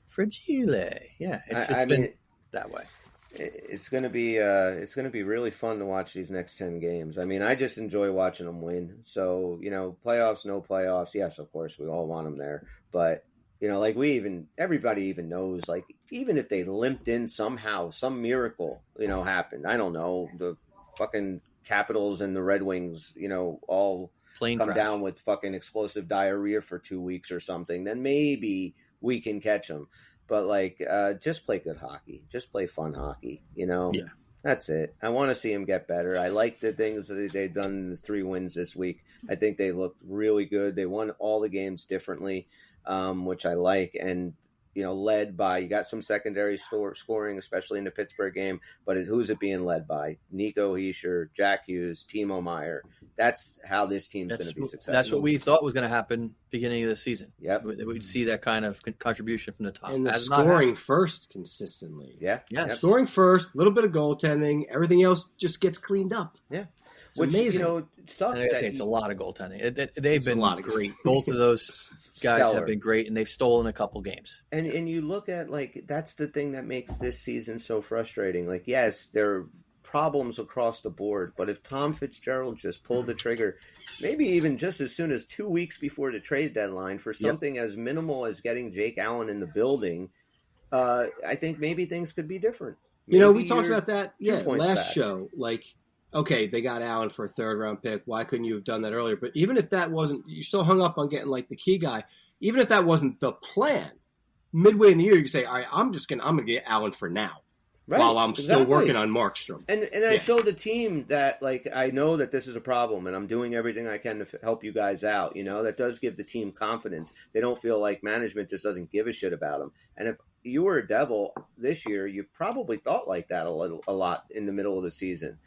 Fragile. Yeah, it's been that way. It's going to be really fun to watch these next 10 games. I mean, I just enjoy watching them win. So, playoffs, no playoffs. Yes, of course, we all want them there. But, like everybody even knows, like, even if they limped in somehow, some miracle, happened. I don't know. The fucking Capitals and the Red Wings, all Plane come crash. down with fucking explosive diarrhea for 2 weeks or something. Then maybe we can catch them. But, just play good hockey. Just play fun hockey, Yeah. That's it. I want to see them get better. I like the things that they've done in the 3 wins this week. I think they looked really good. They won all the games differently, which I like. And, led by, you got some secondary scoring, especially in the Pittsburgh game. But who's it being led by? Nico Hischier, Jack Hughes, Timo Meyer. That's how this team's going to be successful. That's what we thought was going to happen beginning of the season. Yep. We'd see that kind of contribution from the top. And the That's not scoring happening. first consistently. Yeah. Yes. Yep. Scoring first, a little bit of goaltending. Everything else just gets cleaned up. Yeah. It's amazing. Sucks. And I gotta say, it's a lot of goaltending. They've been a lot of great. Both of those guys Stellar. have been great, and they've stolen a couple games. And you look at, that's the thing that makes this season so frustrating. Yes, there are problems across the board, but if Tom Fitzgerald just pulled the trigger, maybe even just as soon as 2 weeks before the trade deadline for something as minimal as getting Jake Allen in the building, I think maybe things could be different. We talked about that last back. show. Okay, they got Allen for a 3rd-round pick. Why couldn't you have done that earlier? But even if that wasn't, you still hung up on getting the key guy. Even if that wasn't the plan, midway in the year, you could say, "All right, I'm gonna get Allen for now, Right, while I'm still working on Markstrom." And I show the team that I know that this is a problem, and I'm doing everything I can to help you guys out. That does give the team confidence. They don't feel like management just doesn't give a shit about them. And if you were a Devil this year, you probably thought like that a lot in the middle of the season.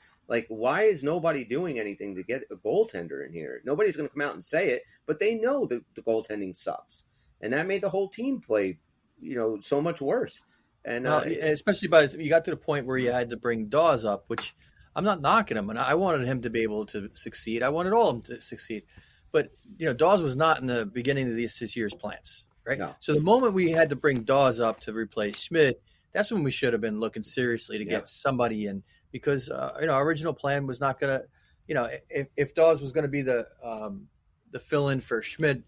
Why is nobody doing anything to get a goaltender in here? Nobody's going to come out and say it, but they know the goaltending sucks. And that made the whole team play, so much worse. And especially you got to the point where you had to bring Dawes up, which I'm not knocking him. And I wanted him to be able to succeed. I wanted all of them to succeed. But, Dawes was not in the beginning of this year's plans, right? No. So the moment we had to bring Dawes up to replace Schmidt, that's when we should have been looking seriously to get somebody in. Because our original plan was not going to, if Dawes was going to be the fill-in for Schmidt,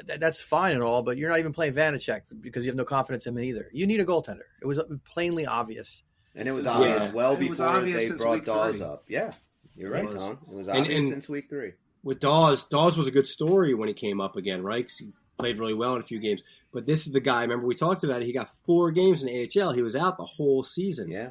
that's fine and all, but you're not even playing Vanacek because you have no confidence in him either. You need a goaltender. It was plainly obvious, and it was obvious It before was obvious they since brought week Dawes 3. up. Yeah, you're right, It was. Tom. It was obvious And since week 3. With Dawes was a good story when he came up again, right? 'Cause he played really well in a few games. But this is the guy. Remember, we talked about it. He got 4 games in the AHL. He was out the whole season. Yeah.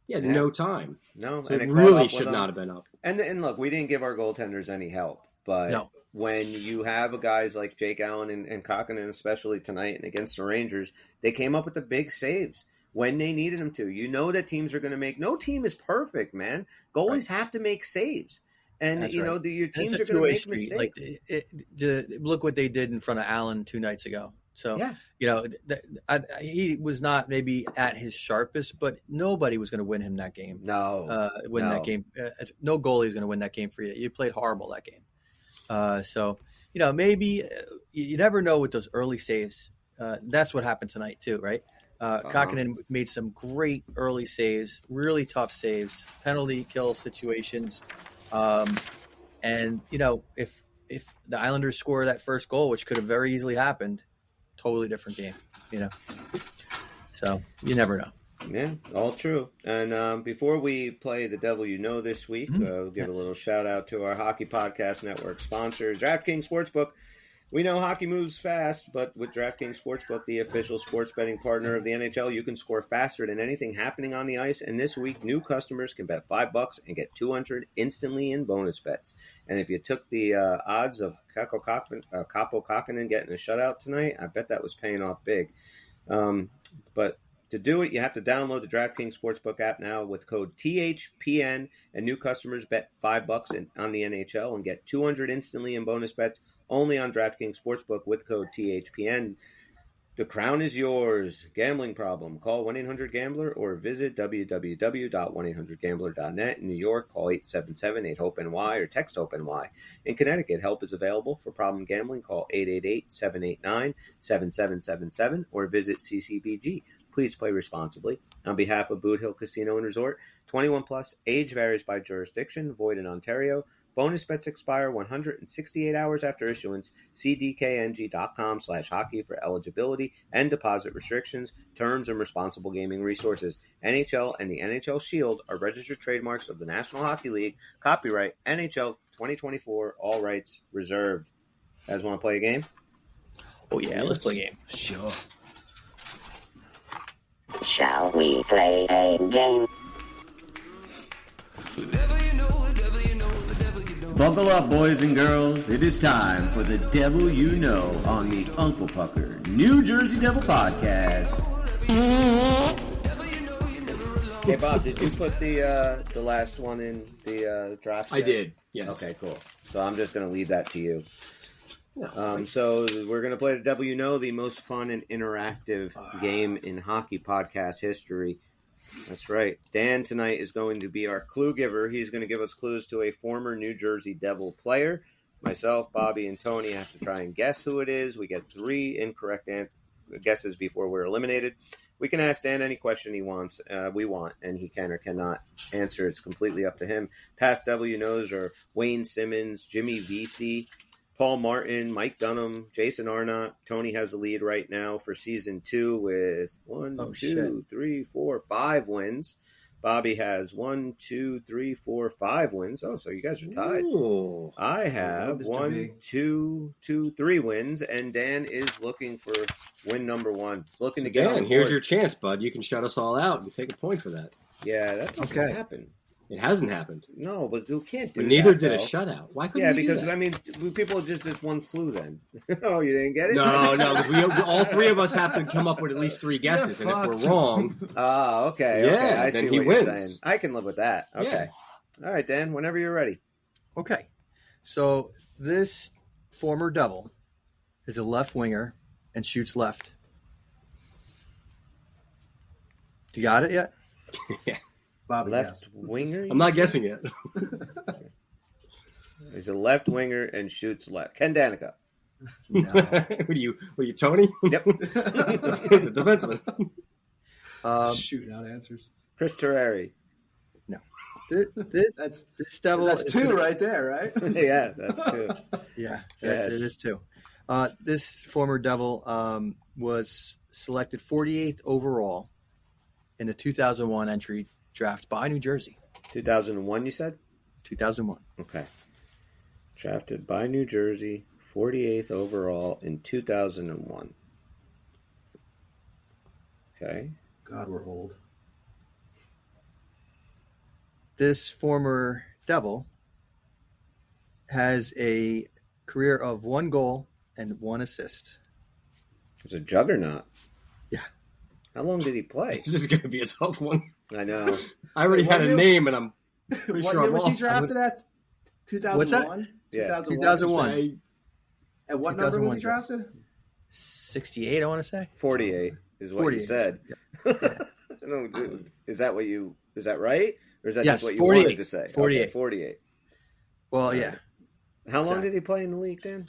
He had no time. No, So and it caught really up should with him. not have been up. And look, we didn't give our goaltenders any help, but when you have guys like Jake Allen and Kahk, especially tonight and against the Rangers, they came up with the big saves when they needed them to. You know that teams are going to make. No team is perfect, man. Goalies have to make saves, and That's your right. teams It's a are going to two-way make street. mistakes. Look what they did in front of Allen 2 nights ago. So, Yeah. he was not maybe at his sharpest, but nobody was going to win him that game. No, that game. No goalie is going to win that game for you. You played horrible that game. So, maybe you never know with those early saves. That's what happened tonight too, right? Kakinen made some great early saves, really tough saves, penalty kill situations. And, if the Islanders score that first goal, which could have very easily happened, totally different game, So you never know. Yeah, all true. And before we play the Devil You Know this week, we'll give a little shout out to our Hockey Podcast Network sponsor, DraftKings Sportsbook. We know hockey moves fast, but with DraftKings Sportsbook, the official sports betting partner of the NHL, you can score faster than anything happening on the ice. And this week, new customers can bet $5 and get $200 instantly in bonus bets. And if you took the odds of Kaapo Kakkonen getting a shutout tonight, I bet that was paying off big. But to do it, you have to download the DraftKings Sportsbook app now with code THPN, and new customers bet $5 on the NHL and get $200 instantly in bonus bets only on DraftKings Sportsbook with code THPN. The crown is yours. Gambling problem? Call 1-800-GAMBLER or visit www.1800gambler.net. In New York, call 877-8-HOPE-NY or text HOPE-NY. In Connecticut, help is available for problem gambling. Call 888-789-7777 or visit CCBG. Please play responsibly. On behalf of Boot Hill Casino and Resort, 21 plus, age varies by jurisdiction, void in Ontario. Bonus bets expire 168 hours after issuance. See dkng.com/hockey for eligibility and deposit restrictions, terms, and responsible gaming resources. NHL and the NHL Shield are registered trademarks of the National Hockey League. Copyright NHL 2024. All rights reserved. You guys want to play a game? Oh, yeah, let's play a game. Sure. Shall we play a game? Buckle up, boys and girls. It is time for the Devil You Know on the Uncle Pucker New Jersey Devil Podcast. Hey, Bob, did you put the last one in the draft set? I did, yes. Okay, cool. So I'm just going to leave that to you. So we're going to play the Devil You Know, the most fun and interactive game in hockey podcast history. That's right. Dan tonight is going to be our clue giver. He's going to give us clues to a former New Jersey Devil player. Myself, Bobby, and Tony have to try and guess who it is. We get 3 incorrect guesses before we're eliminated. We can ask Dan any question we want, and he can or cannot answer. It's completely up to him. Past Devil You Knows are Wayne Simmons, Jimmy Vesey, Paul Martin, Mike Dunham, Jason Arnott. Tony has the lead right now for season 2 with 5 wins. Bobby has 5 wins. Oh, so you guys are tied. Ooh. I have 3 wins, and Dan is looking for win number 1. He's looking to get on the here's board. your chance, bud. You can shut us all out and take a point for that. Yeah, that doesn't happen. It hasn't happened. No, but you can't do but that. Neither did though. a shutout. Why couldn't we do because, that? I mean, people just one clue then. Oh, you didn't get it? No, all 3 of us have to come up with at least 3 guesses, and if we're wrong... Oh, okay. Yeah, I then see he what wins. you're saying. I can live with that. Okay. Yeah. All right, Dan, whenever you're ready. Okay. So this former Devil is a left winger and shoots left. You got it yet? Yeah. Bobby, Left winger? I'm not guessing it. He's a left winger and shoots left. Ken Danica. No. What are you, Tony? Yep. He's a defenseman. Shooting out answers. Chris Terreri. No. This Devil. That's 2 right there, right? Yeah, that's 2. Yeah, Yeah. it is 2. This former Devil was selected 48th overall in the 2001 entry draft by New Jersey. 2001, you said? 2001. Okay. Drafted by New Jersey, 48th overall in 2001. Okay. God, we're old. This former Devil has a career of 1 goal and 1 assist. It's a juggernaut. Yeah. How long did he play? This is going to be a tough one. I know. I already had a name, and I'm pretty What sure year I'm was he off. drafted at? 2001? What's that? Yeah. 2001. At what number was he 2001 drafted? 68, I want to say. 48 is what 48, you said. yeah. No, dude. Is that right? Or is that Yes, just what you 48. wanted to say? 48. Okay, 48. Well, yeah. How long Exactly. did he play in the league, Dan?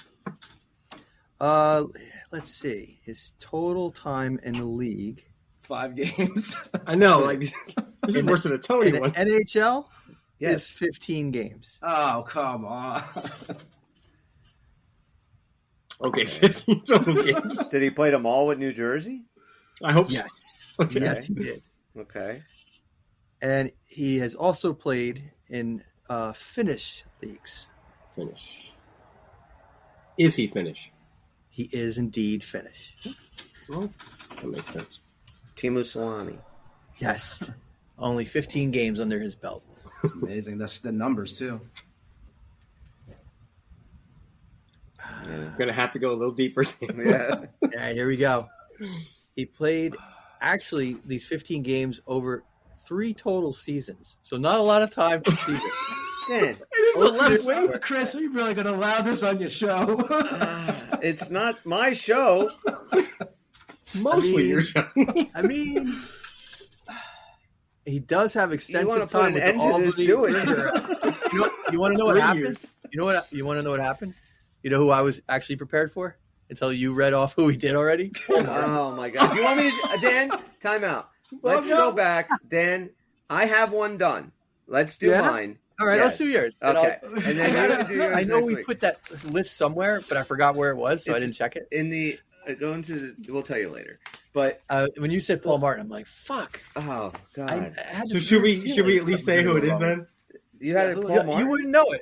Let's see. His total time in the league 5 games. I know, like this is worse than a Tony in the one. NHL Yes. is 15 games. Oh, come on. Okay, 15 total games. Did he play them all with New Jersey? I hope so. Yes. Okay. Yes, he did. Okay. And he has also played in Finnish leagues. Finnish. Is he Finnish? He is indeed Finnish. Well, that makes sense. Teemu Selanne. Yes. Only 15 games under his belt. Amazing. That's the numbers too. Yeah. Gonna have to go a little deeper. Yeah. All right, here we go. He played actually these 15 games over 3 total seasons. So not a lot of time per season. Dan, It is a left wing, Chris. Are you really going to allow this on your show? it's not my show. Mostly your show. I mean, he does have extensive wanna put time an with end the to Albany this, do it. Ringer. You want to know what 3 happened? years. You want to know what happened? You know who I was actually prepared for until you read off who he did already? Oh my God! You want me to, Dan? Time out. Let's go back, Dan. I have one done. Let's do Yeah? mine. All right, Yes. let's do yours. Okay, and then you can do yours I know next we week. put that list somewhere, but I forgot where it was, so I It's- didn't check it. In the go into the. We'll tell you later. But When you said Paul Martin, I'm like, fuck. oh God, I had So this should weird we feeling at least say who it is then? you had it, Paul Martin. You wouldn't know it.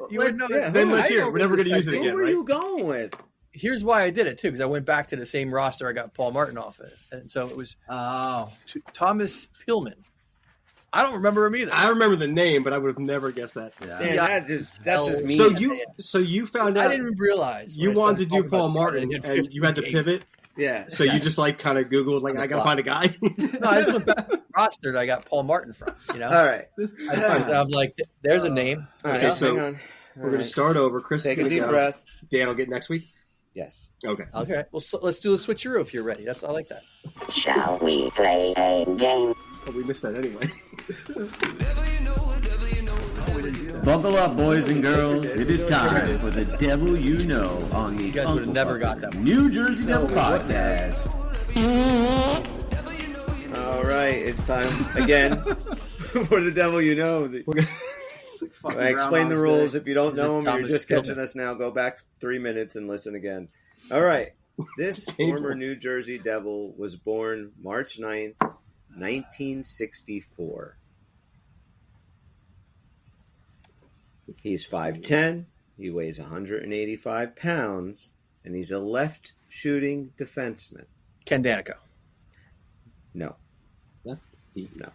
You wouldn't know Yeah, it. Then let's I hear know it. We're never going to use it Who again, were right? you going with? Here's why I did it too, because I went back to the same roster I got Paul Martin off it, and so it was Oh. Thomas Pillman. I don't remember him either. I remember the name, but I would have never guessed that. Dan, Yeah. that's just me. So you found out I didn't realize you when I wanted to started do talking Paul about Martin, Jordan and 15 you had to games. pivot. yeah. So you just like kind of Googled, like, I got to find a guy. No, I just went back to the roster that I got Paul Martin from. You know, All right. I'm like, there's a name. All right. Okay, so hang on. We're going to start over. Chris, Take is a gonna deep go. breath. Dan will get next week. Yes. Okay. Okay, well, so let's do a switcheroo if you're ready. I like that. Shall we play a game? Oh, we missed that anyway. Buckle up, boys and girls. It is time for the Devil You Know on the You guys would've Uncle never Buck got that one. New Jersey Devil Podcast. All right. It's time again for the devil you know. I explain the rules. If you don't know them, you're Thomas just catching Pillman. us now. Go back 3 minutes and listen again. All right. This former New Jersey Devil was born March 9th, 1964. He's 5'10", he weighs 185 pounds, and he's a left shooting defenseman. Ken Danico. No. Lefty. No.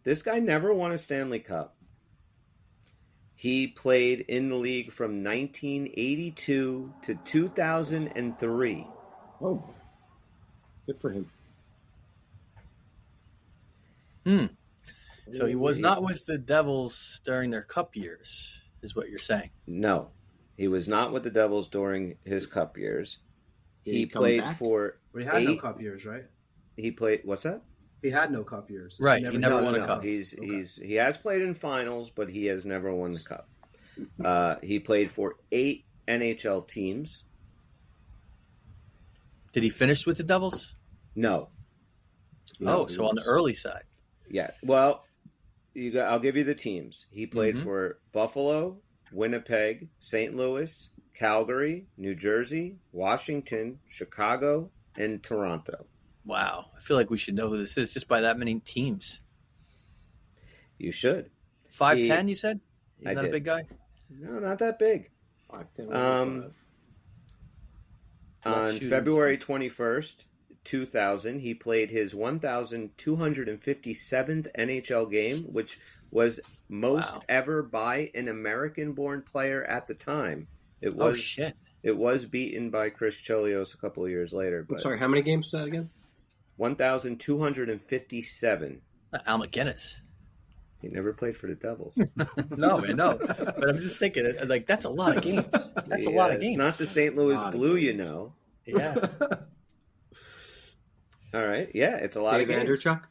This guy never won a Stanley Cup. He played in the league from 1982 to 2003. Oh, good for him. So he was not with the Devils during their Cup years, is what you're saying. No, he was not with the Devils during his Cup years. Did He he come played back? for We had no 8. cup years, right? He played. What's that? He had no cup years. Right, he never No, won a no, cup. He has played in finals, but he has never won the cup. He played for 8 NHL teams. Did he finish with the Devils? No. Oh, so on the early side. Yeah. Well, I'll give you the teams. He played for Buffalo, Winnipeg, St. Louis, Calgary, New Jersey, Washington, Chicago, and Toronto. Wow. I feel like we should know who this is just by that many teams. You should. 5'10", you said? He's I not a did. big guy? No, not that big. 5'10", On Left shooting. February 21st, 2000, he played his 1,257th NHL game, which was most Wow. ever by an American-born player at the time. It Oh, was shit. It was beaten by Chris Chelios a couple of years later. I'm But sorry, how many games was that again? 1,257. Al McGinnis. He never played for the Devils. No, man, no. But I'm just thinking, like, that's a lot of games. That's a lot of games. It's not the St. Louis Lot of Blue, games. you know. Yeah. All right. Yeah, it's a lot Dave of games. Andrechuk?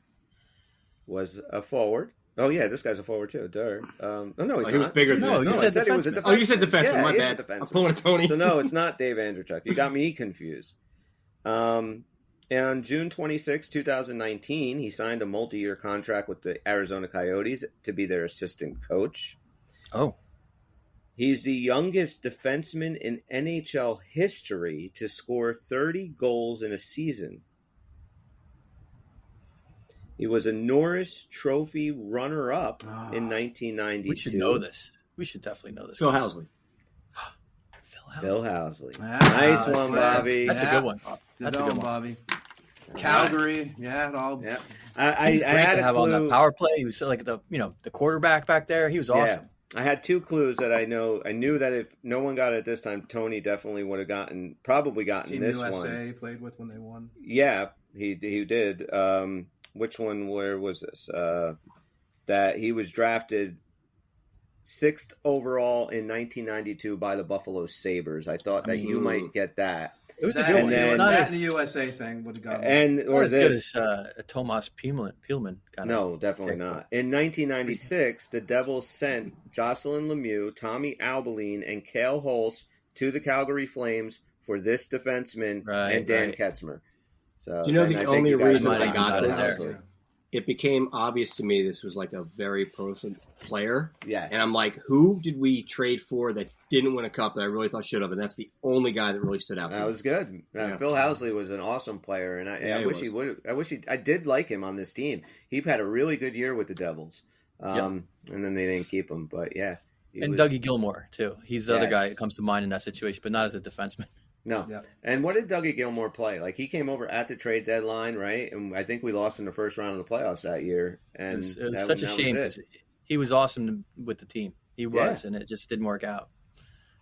Was a forward. Oh, yeah, this guy's a forward, too. Duh. Oh, no, he's he was not. bigger than No, this. you I said said he was a defenseman. defenseman. Oh, you said defenseman. Yeah, My he is bad. a defenseman. I'm pulling a Tony. So, no, it's not Dave Andrechuk. You got me confused. And on June 26, 2019, he signed a multi-year contract with the Arizona Coyotes to be their assistant coach. Oh. He's the youngest defenseman in NHL history to score 30 goals in a season He was a Norris Trophy runner-up in 1992. We should know this. We should definitely know this. Phil Housley. Phil Housley. Yeah, Nice that's one, right. Bobby. That's a good one. That's a good one. Bobby. Calgary, it all. Yeah. I I great had to a have clue. on that power play. He was like the quarterback back there. He was awesome. Yeah. I had 2 clues that I know. I knew that if no one got it this time, Tony definitely would have probably gotten Team this USA one. played with when they won. Yeah, he did. Which one? Where was this? That he was drafted 6th overall in 1992 by the Buffalo Sabres. I thought that you might get that. It was a That, good and one. then- It's not that as, and the USA thing would have gotten. And not or as good this? as Tomas Peelman kind of. No, definitely not. In 1996, the Devils sent Jocelyn Lemieux, Tommy Albeline, and Cale Holst to the Calgary Flames for this defenseman and Dan Ketzmer. So You know, and the I think only you guys reason might I have got gotten this- Housley. It became obvious to me this was like a very prolific player. Yes. And I'm like, who did we trade for that didn't win a cup that I really thought should have? And that's the only guy that really stood out to That me. was good. Yeah. Phil Housley was an awesome player, and I wish he would. I did like him on this team. He had a really good year with the Devils, and then they didn't keep him. But yeah, And Dougie Gilmore too. He's the other guy Yes. that comes to mind in that situation, but not as a defenseman. No. Yeah. And what did Dougie Gilmore play? Like, he came over at the trade deadline, right? And I think we lost in the first round of the playoffs that year. And It was that- such a that was shame it. because he was awesome with the team. He was, and it just didn't work out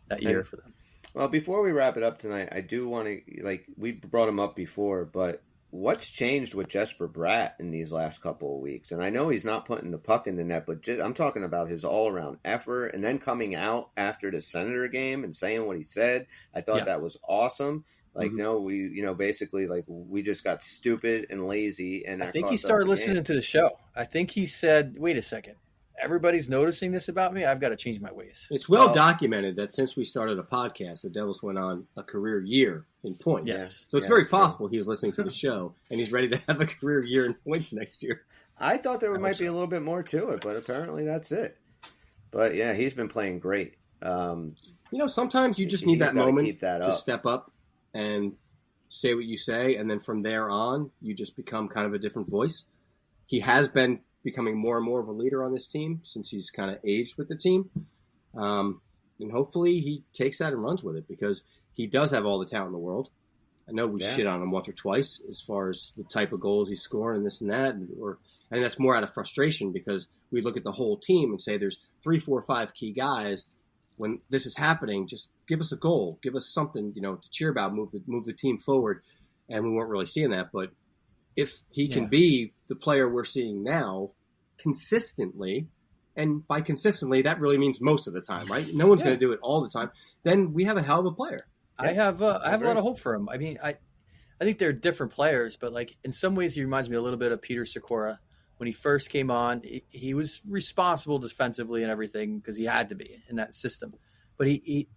that year for them. Well, before we wrap it up tonight, I do want to, we brought him up before, but what's changed with Jesper Bratt in these last couple of weeks? And I know he's not putting the puck in the net, but I'm talking about his all-around effort and then coming out after the Senator game and saying what he said. I thought that was awesome. No, we, basically, we just got stupid and lazy. And I think he started listening to the show. I think he said, wait a second. Everybody's noticing this about me. I've got to change my ways. It's well documented that since we started a podcast, the Devils went on a career year in points. Yes. So it's very possible he was listening to the show and he's ready to have a career year in points next year. I thought there might be a little bit more to it, but apparently that's it. But yeah, he's been playing great. Sometimes you just need that gotta moment keep that to up. step up and say what you say, and then from there on, you just become kind of a different voice. He has been becoming more and more of a leader on this team since he's kind of aged with the team. And hopefully he takes that and runs with it because he does have all the talent in the world. I know we shit on him once or twice as far as the type of goals he's scoring and this and that. And that's more out of frustration because we look at the whole team and say there's 3, 4, 5 key guys. When this is happening, just give us a goal, give us something, to cheer about, move the team forward. And we weren't really seeing that. But if he can be the player we're seeing now consistently, and by consistently, that really means most of the time, right? No one's going to do it all the time. Then we have a hell of a player. I have a lot of hope for him. I mean, I think they're different players, but in some ways he reminds me a little bit of Peter Sikora. When he first came on, he was responsible defensively and everything because he had to be in that system. But he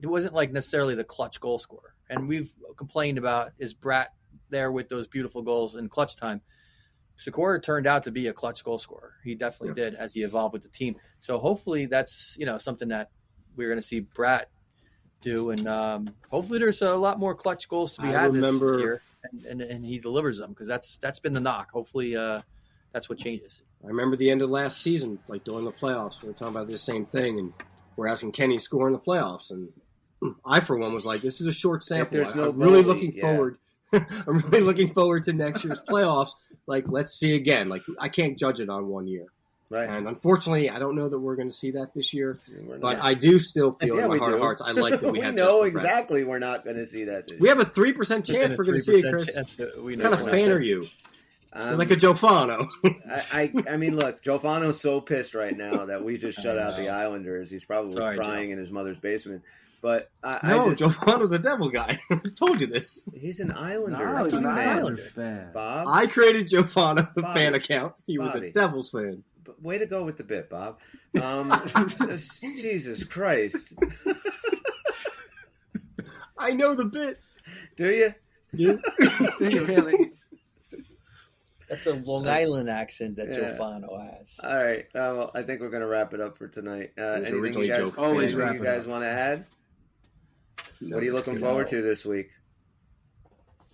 wasn't necessarily the clutch goal scorer. And we've complained about is Bratt there with those beautiful goals in clutch time. Sikora turned out to be a clutch goal scorer. He definitely did as he evolved with the team. So hopefully that's something that we're going to see Bratt do, and hopefully there's a lot more clutch goals to be had this year, and he delivers them because that's been the knock. Hopefully that's what changes. I remember the end of last season, during the playoffs, we were talking about the same thing, and we're asking Kenny to score in the playoffs, and I, for one, was like, this is a short sample. I'm really looking forward. I'm really looking forward to next year's playoffs. Let's see again. I can't judge it on 1 year. Right. And unfortunately, I don't know that we're going to see that this year. But I do still feel in my heart of hearts, I like that we have know exactly we're not going to see that this We year. have a 3% chance we're going to see it, Chris. What kind of fan are you? You're like a Joe Fano. I mean, look, Joe Fano's so pissed right now that we just shut out the Islanders. He's probably crying in his mother's basement. But Joe Fano's a Devil guy. I told you this. He's an Islander. No, he's an Islander fan. Bob? I created Joe Fano, the fan account. He was a Devils fan. Way to go with the bit, Bob. Jesus Christ. I know the bit. Do you? Yeah. Do you really? That's a Long Island accent that Joe Fano has. All right. Well, I think we're going to wrap it up for tonight. Anything you guys want to add? What are you looking forward to this week?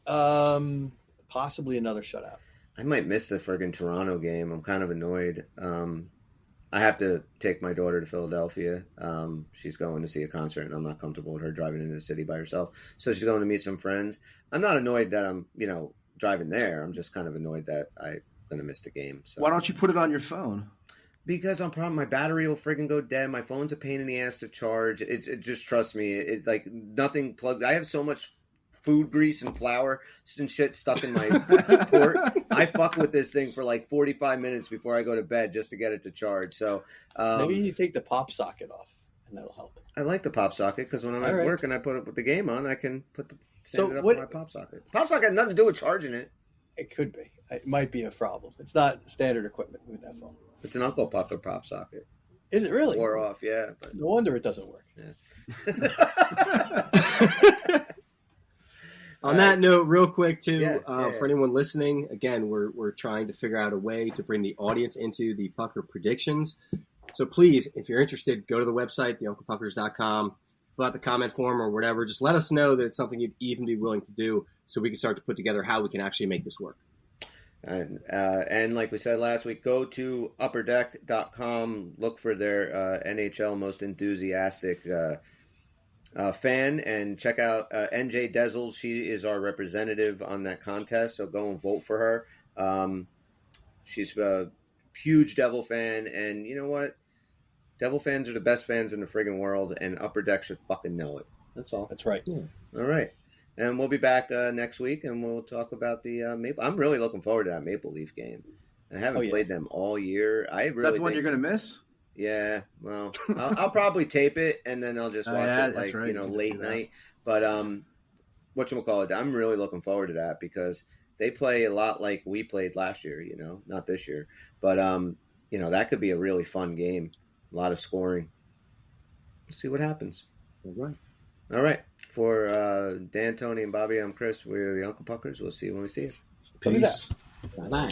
Possibly another shutout. I might miss the friggin' Toronto game. I'm kind of annoyed. I have to take my daughter to Philadelphia. She's going to see a concert, and I'm not comfortable with her driving into the city by herself. So she's going to meet some friends. I'm not annoyed that I'm, driving there. I'm just kind of annoyed that I'm going to miss the game. So. Why don't you put it on your phone? Because my battery will friggin' go dead. My phone's a pain in the ass to charge. It just, trust me, it's like nothing plugged. I have so much food grease and flour and shit stuck in my port. I fuck with this thing for like 45 minutes before I go to bed just to get it to charge. So maybe you take the pop socket off, and that'll help. I like the pop socket because when I'm at work and I put the game on, I can stand it up on my pop socket. Pop socket has nothing to do with charging it. It could be. It might be a problem. It's not standard equipment with that phone. It's an Uncle Pucker pop socket. Is it really? Or off, yeah. But... No wonder it doesn't work. Yeah. On that note, real quick too, for anyone listening, again, we're trying to figure out a way to bring the audience into the Pucker predictions. So please, if you're interested, go to the website, theunclepuckers.com, fill out the comment form or whatever. Just let us know that it's something you'd even be willing to do, so we can start to put together how we can actually make this work. And like we said last week, go to upperdeck.com, look for their NHL most enthusiastic fan, and check out NJ Dezzles. She is our representative on that contest, so go and vote for her. She's a huge Devil fan, and you know what? Devil fans are the best fans in the friggin' world, and Upper Deck should fucking know it. That's all. That's right. Yeah. All right. And we'll be back next week, and we'll talk about the Maple. I'm really looking forward to that Maple Leaf game. I haven't played them all year. Is that the one you're going to miss? Yeah. Well, I'll probably tape it, and then I'll just watch it late night. But whatchamacallit, I'm really looking forward to that because they play a lot like we played last year. Not this year, but that could be a really fun game. A lot of scoring. Let's see what happens. All right. For Dan, Tony, and Bobby, I'm Chris. We're the Uncle Puckers. We'll see you when we see you. Peace. Bye-bye.